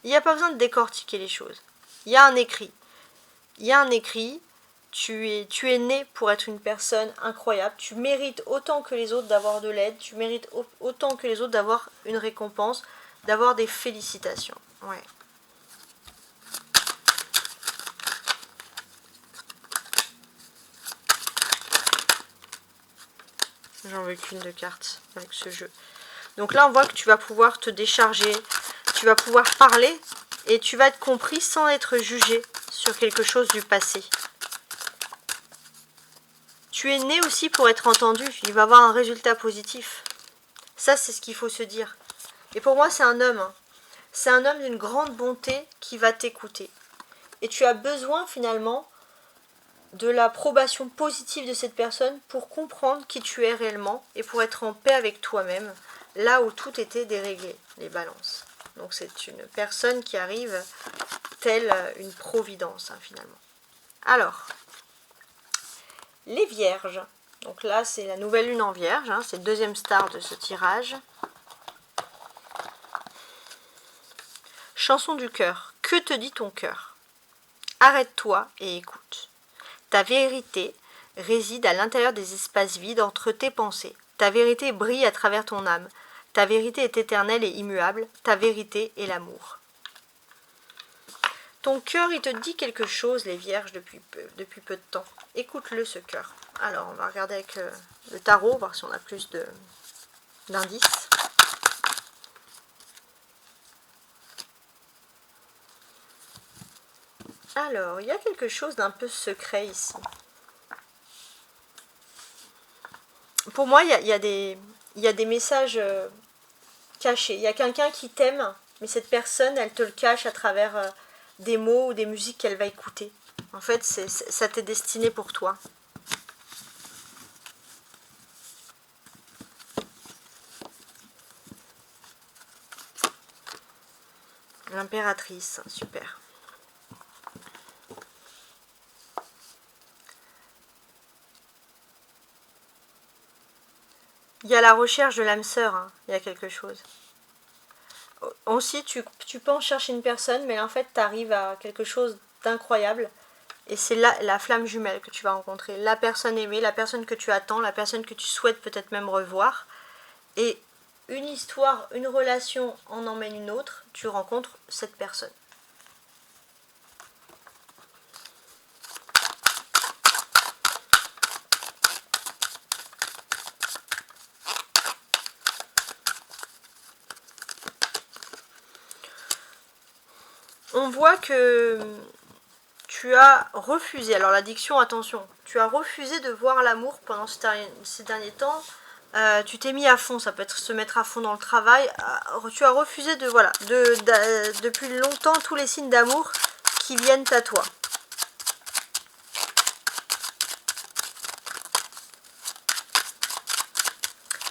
Il n'y a pas besoin de décortiquer les choses. Il y a un écrit. Tu es né pour être une personne incroyable. Tu mérites autant que les autres d'avoir de l'aide. Tu mérites autant que les autres d'avoir une récompense, d'avoir des félicitations. Ouais. J'en veux qu'une de cartes avec ce jeu. Donc là, on voit que tu vas pouvoir te décharger. Tu vas pouvoir parler et tu vas être compris sans être jugé sur quelque chose du passé. Tu es né aussi pour être entendu. Il va avoir un résultat positif. Ça, c'est ce qu'il faut se dire. Et pour moi, c'est un homme. Hein. C'est un homme d'une grande bonté qui va t'écouter. Et tu as besoin finalement de l'approbation positive de cette personne pour comprendre qui tu es réellement et pour être en paix avec toi-même, là où tout était déréglé, les balances. Donc c'est une personne qui arrive telle une providence, hein, finalement. Alors, les vierges. Donc là, c'est la nouvelle lune en vierge, hein, c'est le deuxième star de ce tirage. Chanson du cœur. Que te dit ton cœur? Arrête-toi et écoute. Ta vérité réside à l'intérieur des espaces vides entre tes pensées. Ta vérité brille à travers ton âme. Ta vérité est éternelle et immuable. Ta vérité est l'amour. Ton cœur, il te dit quelque chose, les vierges, depuis peu de temps. Écoute-le, ce cœur. Alors, on va regarder avec le tarot, voir si on a plus d'indices. Alors, il y a quelque chose d'un peu secret ici. Pour moi, il y a des messages cachés. Il y a quelqu'un qui t'aime, mais cette personne, elle te le cache à travers des mots ou des musiques qu'elle va écouter. En fait, ça t'est destiné pour toi. L'impératrice, super. Il y a la recherche de l'âme sœur, hein. Il y a quelque chose. Aussi, tu penses chercher une personne, mais en fait, tu arrives à quelque chose d'incroyable. Et c'est la flamme jumelle que tu vas rencontrer. La personne aimée, la personne que tu attends, la personne que tu souhaites peut-être même revoir. Et une histoire, une relation en emmène une autre, tu rencontres cette personne. on voit que tu as refusé, alors l'addiction, attention, tu as refusé de voir l'amour pendant ces derniers temps. Tu t'es mis à fond, ça peut être se mettre à fond dans le travail. Tu as refusé de, voilà, depuis longtemps tous les signes d'amour qui viennent à toi.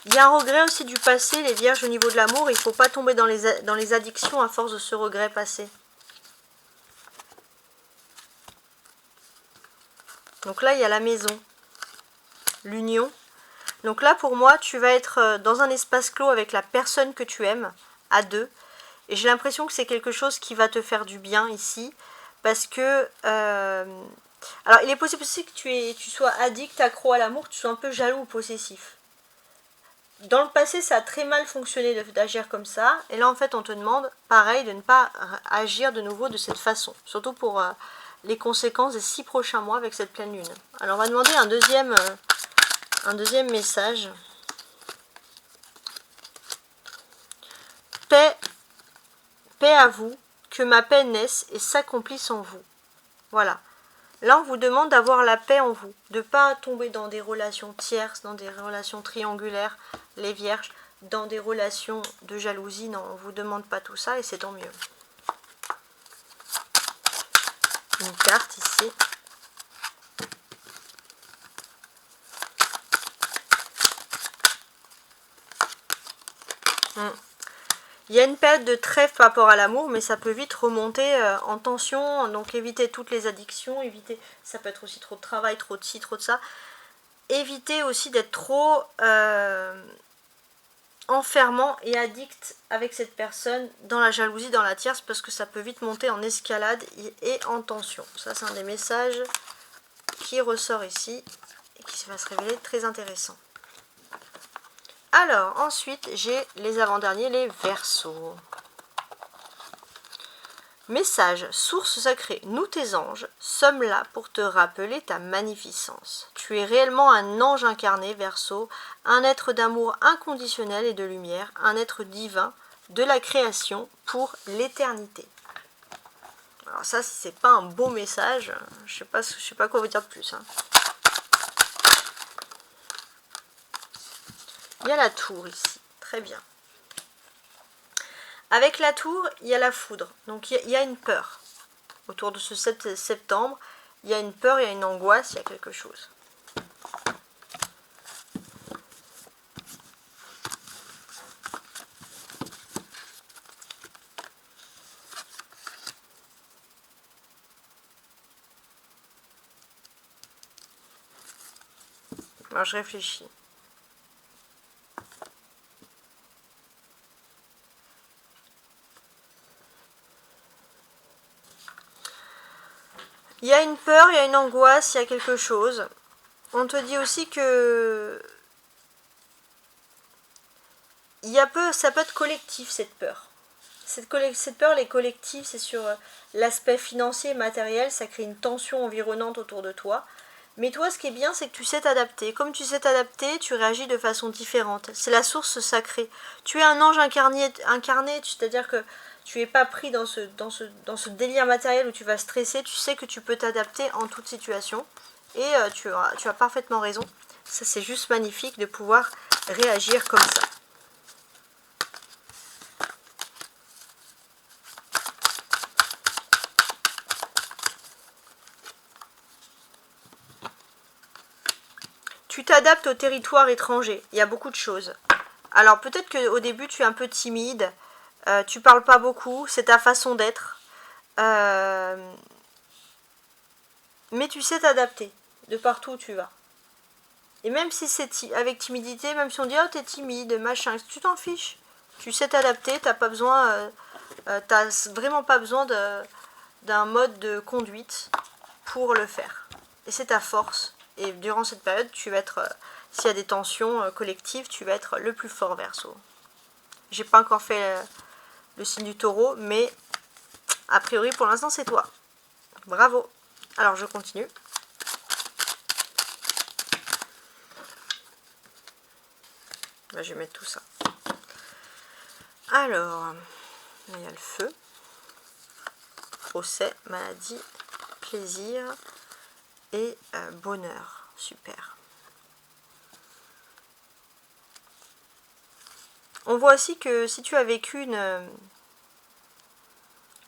Il y a un regret aussi du passé, les vierges, au niveau de l'amour. Il ne faut pas tomber dans les addictions à force de ce regret passé. Donc là, il y a la maison, l'union. Donc là, pour moi, tu vas être dans un espace clos avec la personne que tu aimes, à deux. Et j'ai l'impression que c'est quelque chose qui va te faire du bien ici. Parce que... alors, il est possible aussi que tu sois addict, accro à l'amour, que tu sois un peu jaloux ou possessif. Dans le passé, ça a très mal fonctionné d'agir comme ça. Et là, en fait, on te demande, pareil, de ne pas agir de nouveau de cette façon. Surtout pour les conséquences des 6 prochains mois avec cette pleine lune. Alors, on va demander un deuxième message. Paix à vous, que ma paix naisse et s'accomplisse en vous. Voilà. Là, on vous demande d'avoir la paix en vous, de ne pas tomber dans des relations tierces, dans des relations triangulaires, les vierges, dans des relations de jalousie. Non, on ne vous demande pas tout ça et c'est tant mieux. Une carte ici. Il y a une période de trêve par rapport à l'amour, mais ça peut vite remonter en tension. Donc évitez toutes les addictions, évitez, ça peut être aussi trop de travail, trop de ci, trop de ça. Évitez aussi d'être trop enfermant et addict avec cette personne dans la jalousie, dans la tierce, parce que ça peut vite monter en escalade et en tension. Ça, c'est un des messages qui ressort ici et qui va se révéler très intéressant. Alors, ensuite, j'ai les avant-derniers, les Verseaux. Message, source sacrée, nous tes anges, sommes là pour te rappeler ta magnificence. Tu es réellement un ange incarné, Verseau, un être d'amour inconditionnel et de lumière, un être divin de la création pour l'éternité. Alors ça, si c'est pas un beau message, je sais pas quoi vous dire de plus. Hein. Il y a la tour ici, très bien. Avec la tour, il y a la foudre, donc il y a une peur. Autour de ce 7 septembre, il y a une peur, il y a une angoisse, il y a quelque chose. Alors je réfléchis. Il y a une peur, il y a une angoisse, il y a quelque chose. On te dit aussi que ça peut être collectif cette peur. Cette peur, elle est collective, c'est sur l'aspect financier et matériel, ça crée une tension environnante autour de toi. Mais toi, ce qui est bien, c'est que tu sais t'adapter. Comme tu sais t'adapter, tu réagis de façon différente. C'est la source sacrée. Tu es un ange incarné, c'est-à-dire que tu n'es pas pris dans ce délire matériel où tu vas stresser. Tu sais que tu peux t'adapter en toute situation. Et tu as parfaitement raison. Ça, c'est juste magnifique de pouvoir réagir comme ça. Tu t'adaptes au territoire étranger. Il y a beaucoup de choses. Alors peut-être qu'au début tu es un peu timide, tu parles pas beaucoup, c'est ta façon d'être. Mais tu sais t'adapter de partout où tu vas. Et même si c'est avec timidité, même si on dit oh t'es timide, machin, tu t'en fiches. Tu sais t'adapter, t'as pas besoin, t'as vraiment pas besoin d'un mode de conduite pour le faire. Et c'est ta force. Et durant cette période, tu vas être, s'il y a des tensions collectives, tu vas être le plus fort, Verseau. J'ai pas encore fait le signe du taureau, mais a priori pour l'instant c'est toi. Bravo. Alors je continue. Là, je vais mettre tout ça. Alors, il y a le feu. procès, maladie, plaisir et bonheur. Super. On voit aussi que si tu as vécu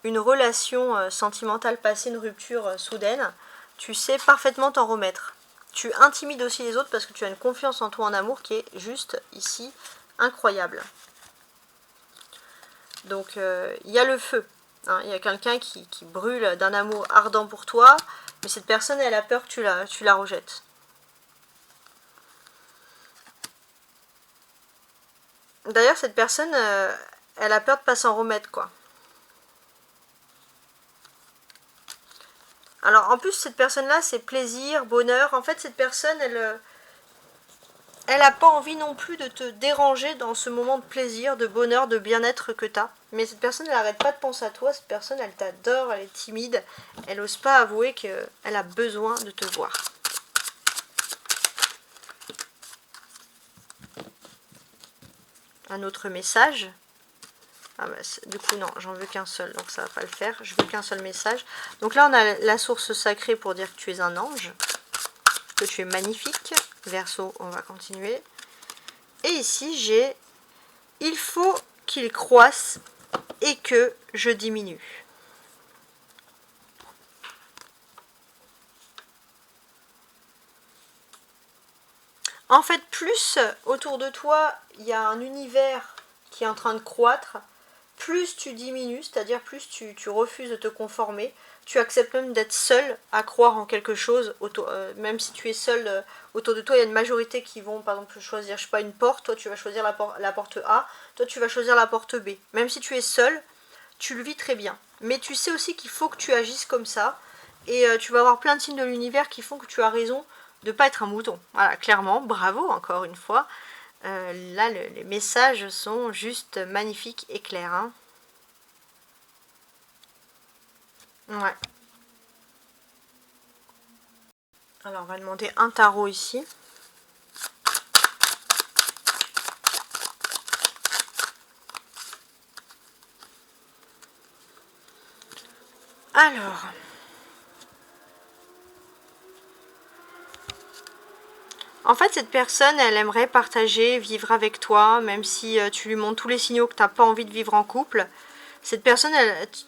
une relation sentimentale passée, une rupture soudaine, tu sais parfaitement t'en remettre. Tu intimides aussi les autres parce que tu as une confiance en toi en amour qui est juste ici incroyable. Donc il y a le feu. Hein, il y a quelqu'un qui brûle d'un amour ardent pour toi, mais cette personne elle a peur que tu la rejettes. D'ailleurs cette personne elle a peur de pas s'en remettre quoi. Alors en plus cette personne là c'est plaisir, bonheur. En fait cette personne elle n'a pas envie non plus de te déranger dans ce moment de plaisir, de bonheur, de bien-être que tu as. Mais cette personne, elle n'arrête pas de penser à toi. Cette personne, elle t'adore, elle est timide. Elle n'ose pas avouer qu'elle a besoin de te voir. Un autre message. Ah bah, du coup, non, j'en veux qu'un seul, donc ça va pas le faire. Je veux qu'un seul message. Donc là, on a la source sacrée pour dire que tu es un ange, que tu es magnifique. Verseau, on va continuer. Et ici, j'ai « Il faut qu'il croisse et que je diminue ». En fait, plus autour de toi, il y a un univers qui est en train de croître, plus tu diminues, c'est-à-dire plus tu refuses de te conformer, tu acceptes même d'être seul à croire en quelque chose, même si tu es seul autour de toi, il y a une majorité qui vont par exemple choisir, je sais pas, une porte, toi tu vas choisir la porte A, toi tu vas choisir la porte B. Même si tu es seul, tu le vis très bien. Mais tu sais aussi qu'il faut que tu agisses comme ça, et tu vas avoir plein de signes de l'univers qui font que tu as raison de ne pas être un mouton. Voilà, clairement, bravo encore une fois. Là, les messages sont juste magnifiques et clairs. Hein. Ouais. Alors, on va demander un tarot ici. Alors... En fait, cette personne, elle aimerait partager, vivre avec toi, même si tu lui montres tous les signaux que tu n'as pas envie de vivre en couple. Cette personne,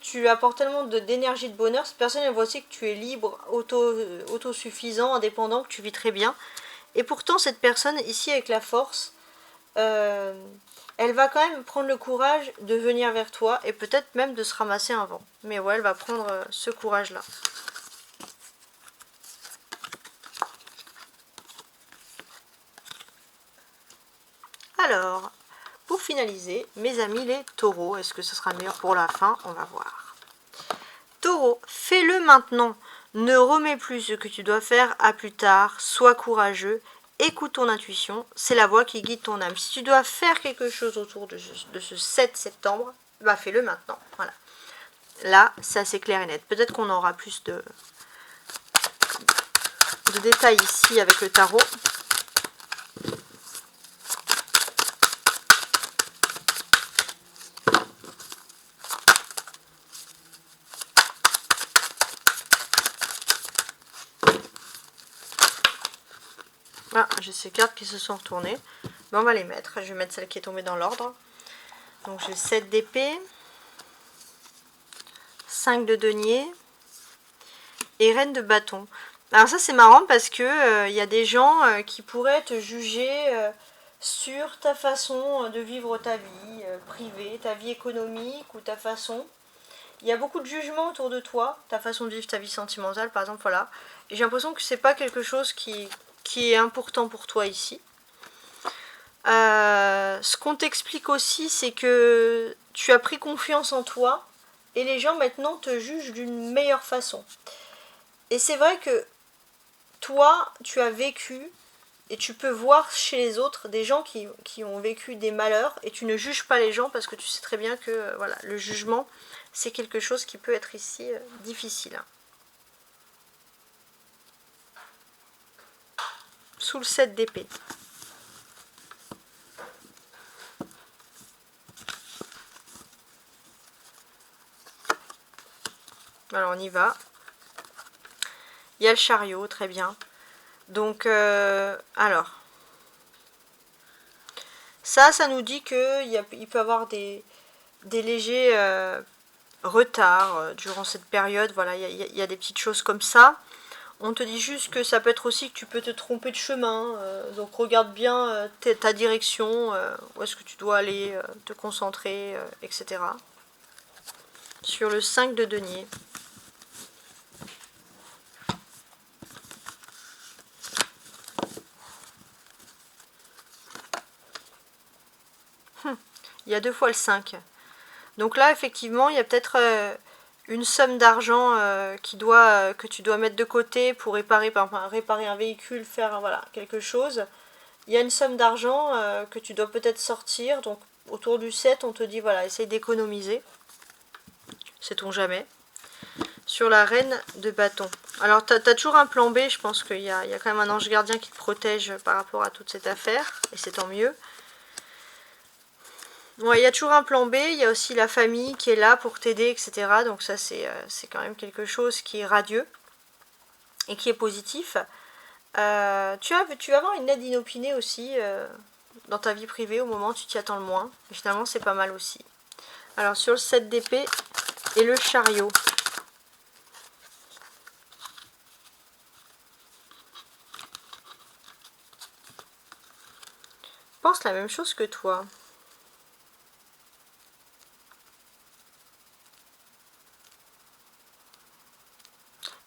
tu apportes tellement d'énergie, de bonheur. Cette personne, elle voit aussi que tu es libre, autosuffisant, indépendant, que tu vis très bien. Et pourtant, cette personne, ici, avec la force, elle va quand même prendre le courage de venir vers toi et peut-être même de se ramasser un vent. Mais ouais, elle va prendre ce courage-là. Alors, pour finaliser, mes amis les taureaux, est-ce que ce sera mieux pour la fin? On va voir. Taureau, fais-le maintenant. Ne remets plus ce que tu dois faire à plus tard. Sois courageux. Écoute ton intuition. C'est la voix qui guide ton âme. Si tu dois faire quelque chose autour de ce 7 septembre, bah fais-le maintenant. Voilà. Là, c'est assez clair et net. Peut-être qu'on aura plus de détails ici avec le tarot. Ah, j'ai ces cartes qui se sont retournées. Mais on va les mettre. Je vais mettre celle qui est tombée dans l'ordre. Donc j'ai 7 d'épée, 5 de denier et reine de bâton. Alors ça c'est marrant parce que y a des gens qui pourraient te juger sur ta façon de vivre ta vie privée, ta vie économique ou ta façon. Il y a beaucoup de jugements autour de toi, ta façon de vivre ta vie sentimentale par exemple, voilà. Et j'ai l'impression que c'est pas quelque chose qui est important pour toi ici. Ce qu'on t'explique aussi, c'est que tu as pris confiance en toi et les gens maintenant te jugent d'une meilleure façon. Et c'est vrai que toi, tu as vécu et tu peux voir chez les autres des gens qui ont vécu des malheurs et tu ne juges pas les gens parce que tu sais très bien que voilà, le jugement, c'est quelque chose qui peut être ici difficile. Sous le 7 d'épée. Alors on y va. Il y a le chariot, très bien. Donc, alors. Ça nous dit qu'il peut y avoir des légers retards durant cette période. Voilà, il y a des petites choses comme ça. On te dit juste que ça peut être aussi que tu peux te tromper de chemin. Donc regarde bien ta direction, où est-ce que tu dois aller, te concentrer, etc. Sur le 5 de denier. Il y a 2 fois le 5. Donc là, effectivement, il y a peut-être une somme d'argent que tu dois mettre de côté pour réparer, par exemple, réparer un véhicule, faire voilà, quelque chose. Il y a une somme d'argent que tu dois peut-être sortir. Donc autour du 7, on te dit, voilà, essaye d'économiser. Sait-on jamais. Sur la reine de bâton. Alors, tu as toujours un plan B. Je pense qu'il y a quand même un ange gardien qui te protège par rapport à toute cette affaire. Et c'est tant mieux. Ouais, il y a toujours un plan B, il y a aussi la famille qui est là pour t'aider, etc. Donc ça, c'est quand même quelque chose qui est radieux et qui est positif. Tu vas avoir une aide inopinée aussi dans ta vie privée au moment où tu t'y attends le moins. Et finalement, c'est pas mal aussi. Alors, sur le 7 d'épée et le chariot. Pense la même chose que toi.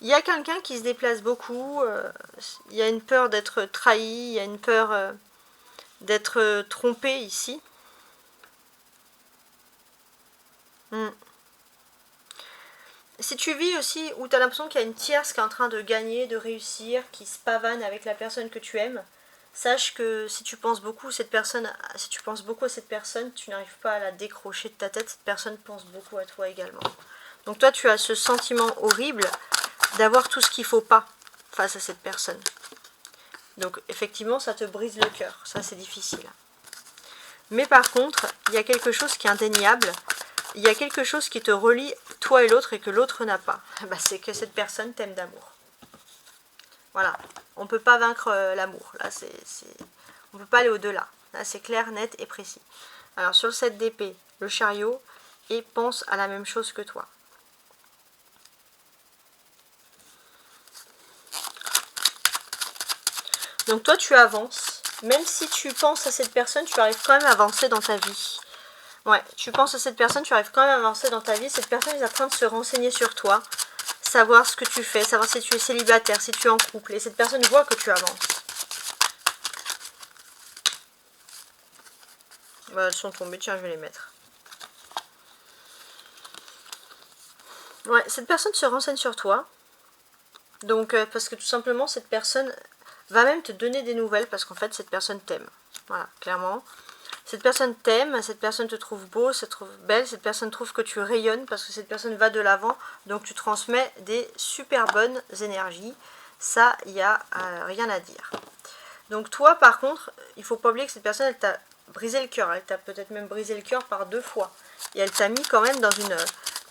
Il y a quelqu'un qui se déplace beaucoup, il y a une peur d'être trahi, il y a une peur d'être trompé ici. Si tu vis aussi où tu as l'impression qu'il y a une tierce qui est en train de gagner, de réussir, qui se pavane avec la personne que tu aimes, sache que si tu penses beaucoup à cette personne, tu n'arrives pas à la décrocher de ta tête, cette personne pense beaucoup à toi également. Donc toi, tu as ce sentiment horrible d'avoir tout ce qu'il ne faut pas face à cette personne. Donc effectivement, ça te brise le cœur, ça c'est difficile. Mais par contre, il y a quelque chose qui est indéniable, il y a quelque chose qui te relie toi et l'autre et que l'autre n'a pas. Bah, c'est que cette personne t'aime d'amour. Voilà, on ne peut pas vaincre l'amour, là on ne peut pas aller au-delà. Là c'est clair, net et précis. Alors sur le 7 d'épée, le chariot, et pense à la même chose que toi. Donc toi tu avances, même si tu penses à cette personne, tu arrives quand même à avancer dans ta vie. Ouais, tu penses à cette personne, tu arrives quand même à avancer dans ta vie. Cette personne est en train de se renseigner sur toi, savoir ce que tu fais, savoir si tu es célibataire, si tu es en couple. Et cette personne voit que tu avances. Bah, elles sont tombées, tiens, je vais les mettre. Ouais, cette personne se renseigne sur toi. Donc, parce que tout simplement, cette personne va même te donner des nouvelles parce qu'en fait, cette personne t'aime. Voilà, clairement. Cette personne t'aime, cette personne te trouve beau, te trouve belle, cette personne trouve que tu rayonnes parce que cette personne va de l'avant. Donc, tu transmets des super bonnes énergies. Ça, il n'y a rien à dire. Donc, toi, par contre, il ne faut pas oublier que cette personne, elle t'a brisé le cœur. Elle t'a peut-être même brisé le cœur par 2 fois. Et elle t'a mis quand même dans une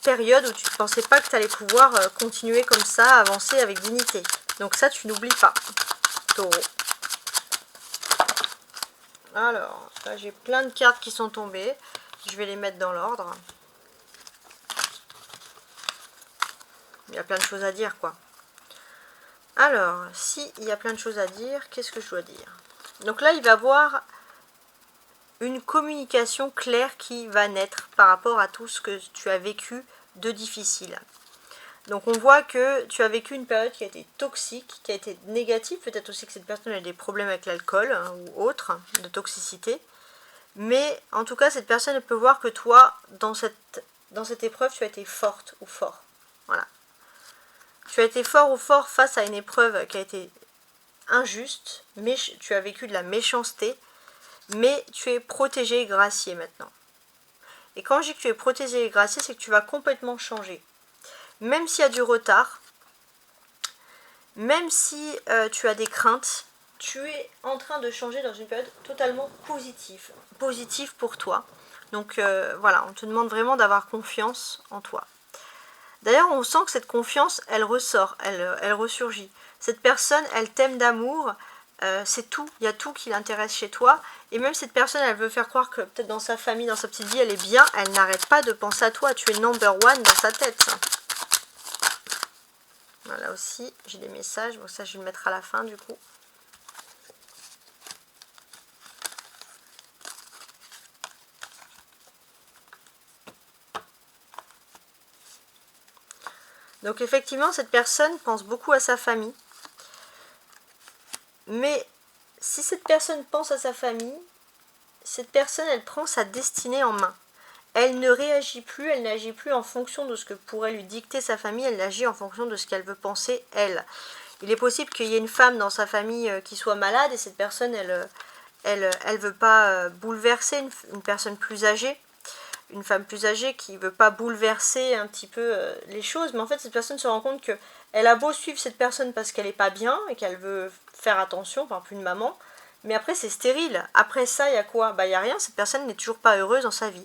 période où tu ne pensais pas que tu allais pouvoir continuer comme ça, avancer avec dignité. Donc ça, tu n'oublies pas, taureau. Alors, là j'ai plein de cartes qui sont tombées. Je vais les mettre dans l'ordre. Il y a plein de choses à dire, quoi. Alors, si il y a plein de choses à dire, qu'est-ce que je dois dire? Donc là, il va y avoir une communication claire qui va naître par rapport à tout ce que tu as vécu de difficile. Donc on voit que tu as vécu une période qui a été toxique, qui a été négative, peut-être aussi que cette personne a des problèmes avec l'alcool ou autre, de toxicité. Mais en tout cas, cette personne peut voir que toi, dans cette épreuve, tu as été forte ou fort. Voilà. Tu as été fort ou fort face à une épreuve qui a été injuste, mais tu as vécu de la méchanceté, mais tu es protégé et gracié maintenant. Et quand je dis que tu es protégé et gracié, c'est que tu vas complètement changer. Même s'il y a du retard, même si tu as des craintes, tu es en train de changer dans une période totalement positive pour toi. Donc voilà, on te demande vraiment d'avoir confiance en toi. D'ailleurs, on sent que cette confiance, elle ressort, elle ressurgit. Cette personne, elle t'aime d'amour, c'est tout, il y a tout qui l'intéresse chez toi. Et même cette personne, elle veut faire croire que peut-être dans sa famille, dans sa petite vie, elle est bien, elle n'arrête pas de penser à toi. Tu es number one dans sa tête. Voilà aussi, j'ai des messages, bon ça je vais le mettre à la fin du coup. Donc effectivement, cette personne pense beaucoup à sa famille. Mais si cette personne pense à sa famille, cette personne, elle prend sa destinée en main. Elle ne réagit plus, elle n'agit plus en fonction de ce que pourrait lui dicter sa famille, elle agit en fonction de ce qu'elle veut penser, elle. Il est possible qu'il y ait une femme dans sa famille qui soit malade et cette personne, elle veut pas bouleverser une personne plus âgée. Une femme plus âgée qui ne veut pas bouleverser un petit peu les choses, mais en fait cette personne se rend compte que elle a beau suivre cette personne parce qu'elle n'est pas bien et qu'elle veut faire attention, par exemple une maman, mais après c'est stérile. Après ça, il y a quoi? Bah il n'y a rien, cette personne n'est toujours pas heureuse dans sa vie.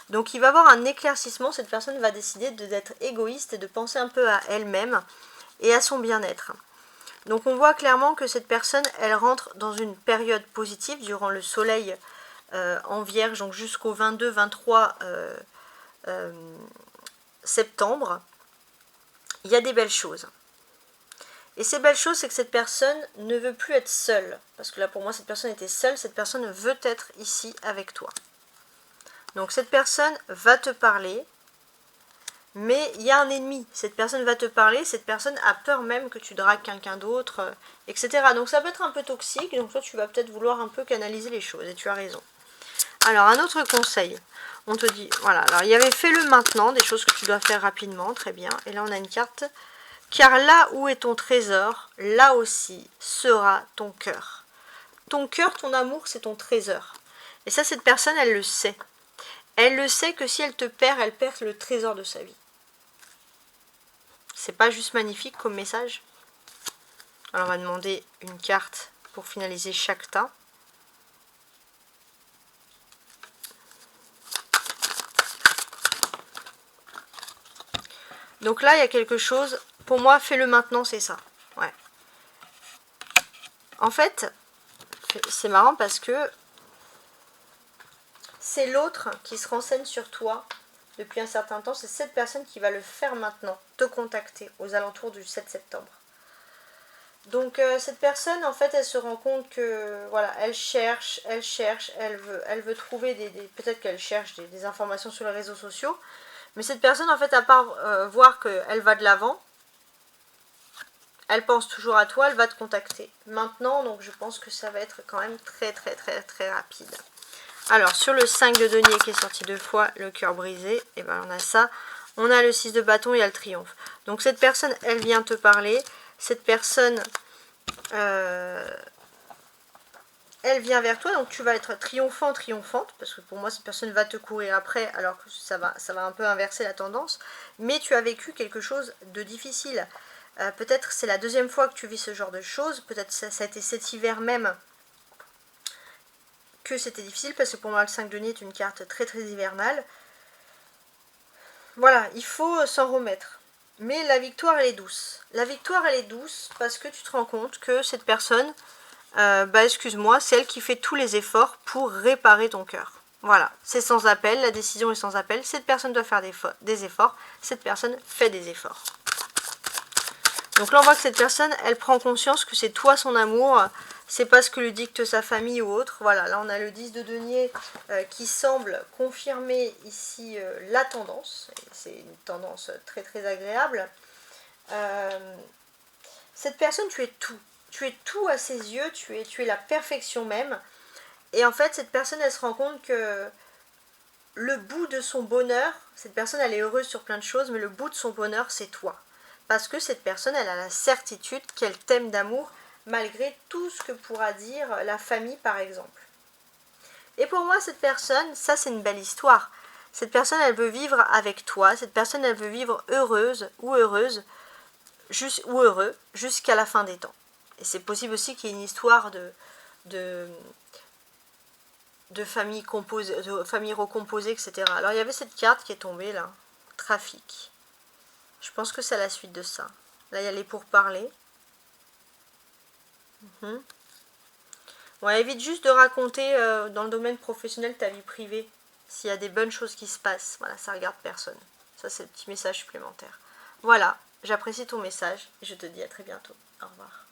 Donc il va y avoir un éclaircissement, cette personne va décider d'être égoïste et de penser un peu à elle-même et à son bien-être. Donc on voit clairement que cette personne, elle rentre dans une période positive durant le soleil en Vierge, donc jusqu'au 22-23 septembre. Il y a des belles choses. Et ces belles choses, c'est que cette personne ne veut plus être seule. Parce que là, pour moi, cette personne était seule. Cette personne veut être ici avec toi. Donc cette personne va te parler. Mais il y a un ennemi. Cette personne va te parler. Cette personne a peur même que tu dragues quelqu'un d'autre, etc. Donc ça peut être un peu toxique. Donc toi, tu vas peut-être vouloir un peu canaliser les choses. Et tu as raison. Alors, un autre conseil, on te dit, voilà, alors il y avait fait le maintenant, des choses que tu dois faire rapidement, très bien. Et là, on a une carte, car là où est ton trésor, là aussi sera ton cœur. Ton cœur, ton amour, c'est ton trésor. Et ça, cette personne, elle le sait. Elle le sait que si elle te perd, elle perd le trésor de sa vie. C'est pas juste magnifique comme message? Alors, on va demander une carte pour finaliser chaque tas. Donc là, il y a quelque chose, pour moi, fais-le maintenant, c'est ça. Ouais. En fait, c'est marrant parce que c'est l'autre qui se renseigne sur toi depuis un certain temps. C'est cette personne qui va le faire maintenant, te contacter aux alentours du 7 septembre. Donc cette personne, en fait, elle se rend compte que, voilà, elle cherche, elle veut trouver peut-être qu'elle cherche des informations sur les réseaux sociaux. Mais cette personne, en fait, à part voir qu'elle va de l'avant, elle pense toujours à toi, elle va te contacter. Maintenant, donc je pense que ça va être quand même très rapide. Alors, sur le 5 de denier qui est sorti 2 fois, le cœur brisé, et ben on a ça. On a le 6 de bâton, il y a le triomphe. Donc cette personne, elle vient te parler. Cette personne, elle vient vers toi, donc tu vas être triomphant, triomphante, parce que pour moi, cette personne va te courir après, alors que ça va un peu inverser la tendance. Mais tu as vécu quelque chose de difficile. Peut-être c'est la deuxième fois que tu vis ce genre de choses. Peut-être ça a été cet hiver même que c'était difficile, parce que pour moi, le 5 de denier est une carte très hivernale. Voilà, il faut s'en remettre. Mais la victoire, elle est douce. La victoire, elle est douce parce que tu te rends compte que cette personne, excuse-moi, c'est elle qui fait tous les efforts pour réparer ton cœur. Voilà, c'est sans appel, la décision est sans appel. Cette personne doit faire des efforts, cette personne fait des efforts. Donc là, on voit que cette personne, elle prend conscience que c'est toi son amour, c'est pas ce que lui dicte sa famille ou autre. Voilà, là on a le 10 de denier qui semble confirmer ici la tendance. C'est une tendance très agréable. Cette personne, tu es tout. Tu es tout à ses yeux, tu es la perfection même. Et en fait, cette personne, elle se rend compte que le bout de son bonheur, cette personne, elle est heureuse sur plein de choses, mais le bout de son bonheur, c'est toi. Parce que cette personne, elle a la certitude qu'elle t'aime d'amour, malgré tout ce que pourra dire la famille, par exemple. Et pour moi, cette personne, ça, c'est une belle histoire. Cette personne, elle veut vivre avec toi. Cette personne, elle veut vivre heureuse, ou heureux, jusqu'à la fin des temps. Et c'est possible aussi qu'il y ait une histoire de famille composée, de famille recomposée, etc. Alors, il y avait cette carte qui est tombée, là. Trafic. Je pense que c'est la suite de ça. Là, il y a les pourparlers. Ouais, évite juste de raconter dans le domaine professionnel ta vie privée. S'il y a des bonnes choses qui se passent, voilà, ça regarde personne. Ça, c'est le petit message supplémentaire. Voilà, j'apprécie ton message et je te dis à très bientôt. Au revoir.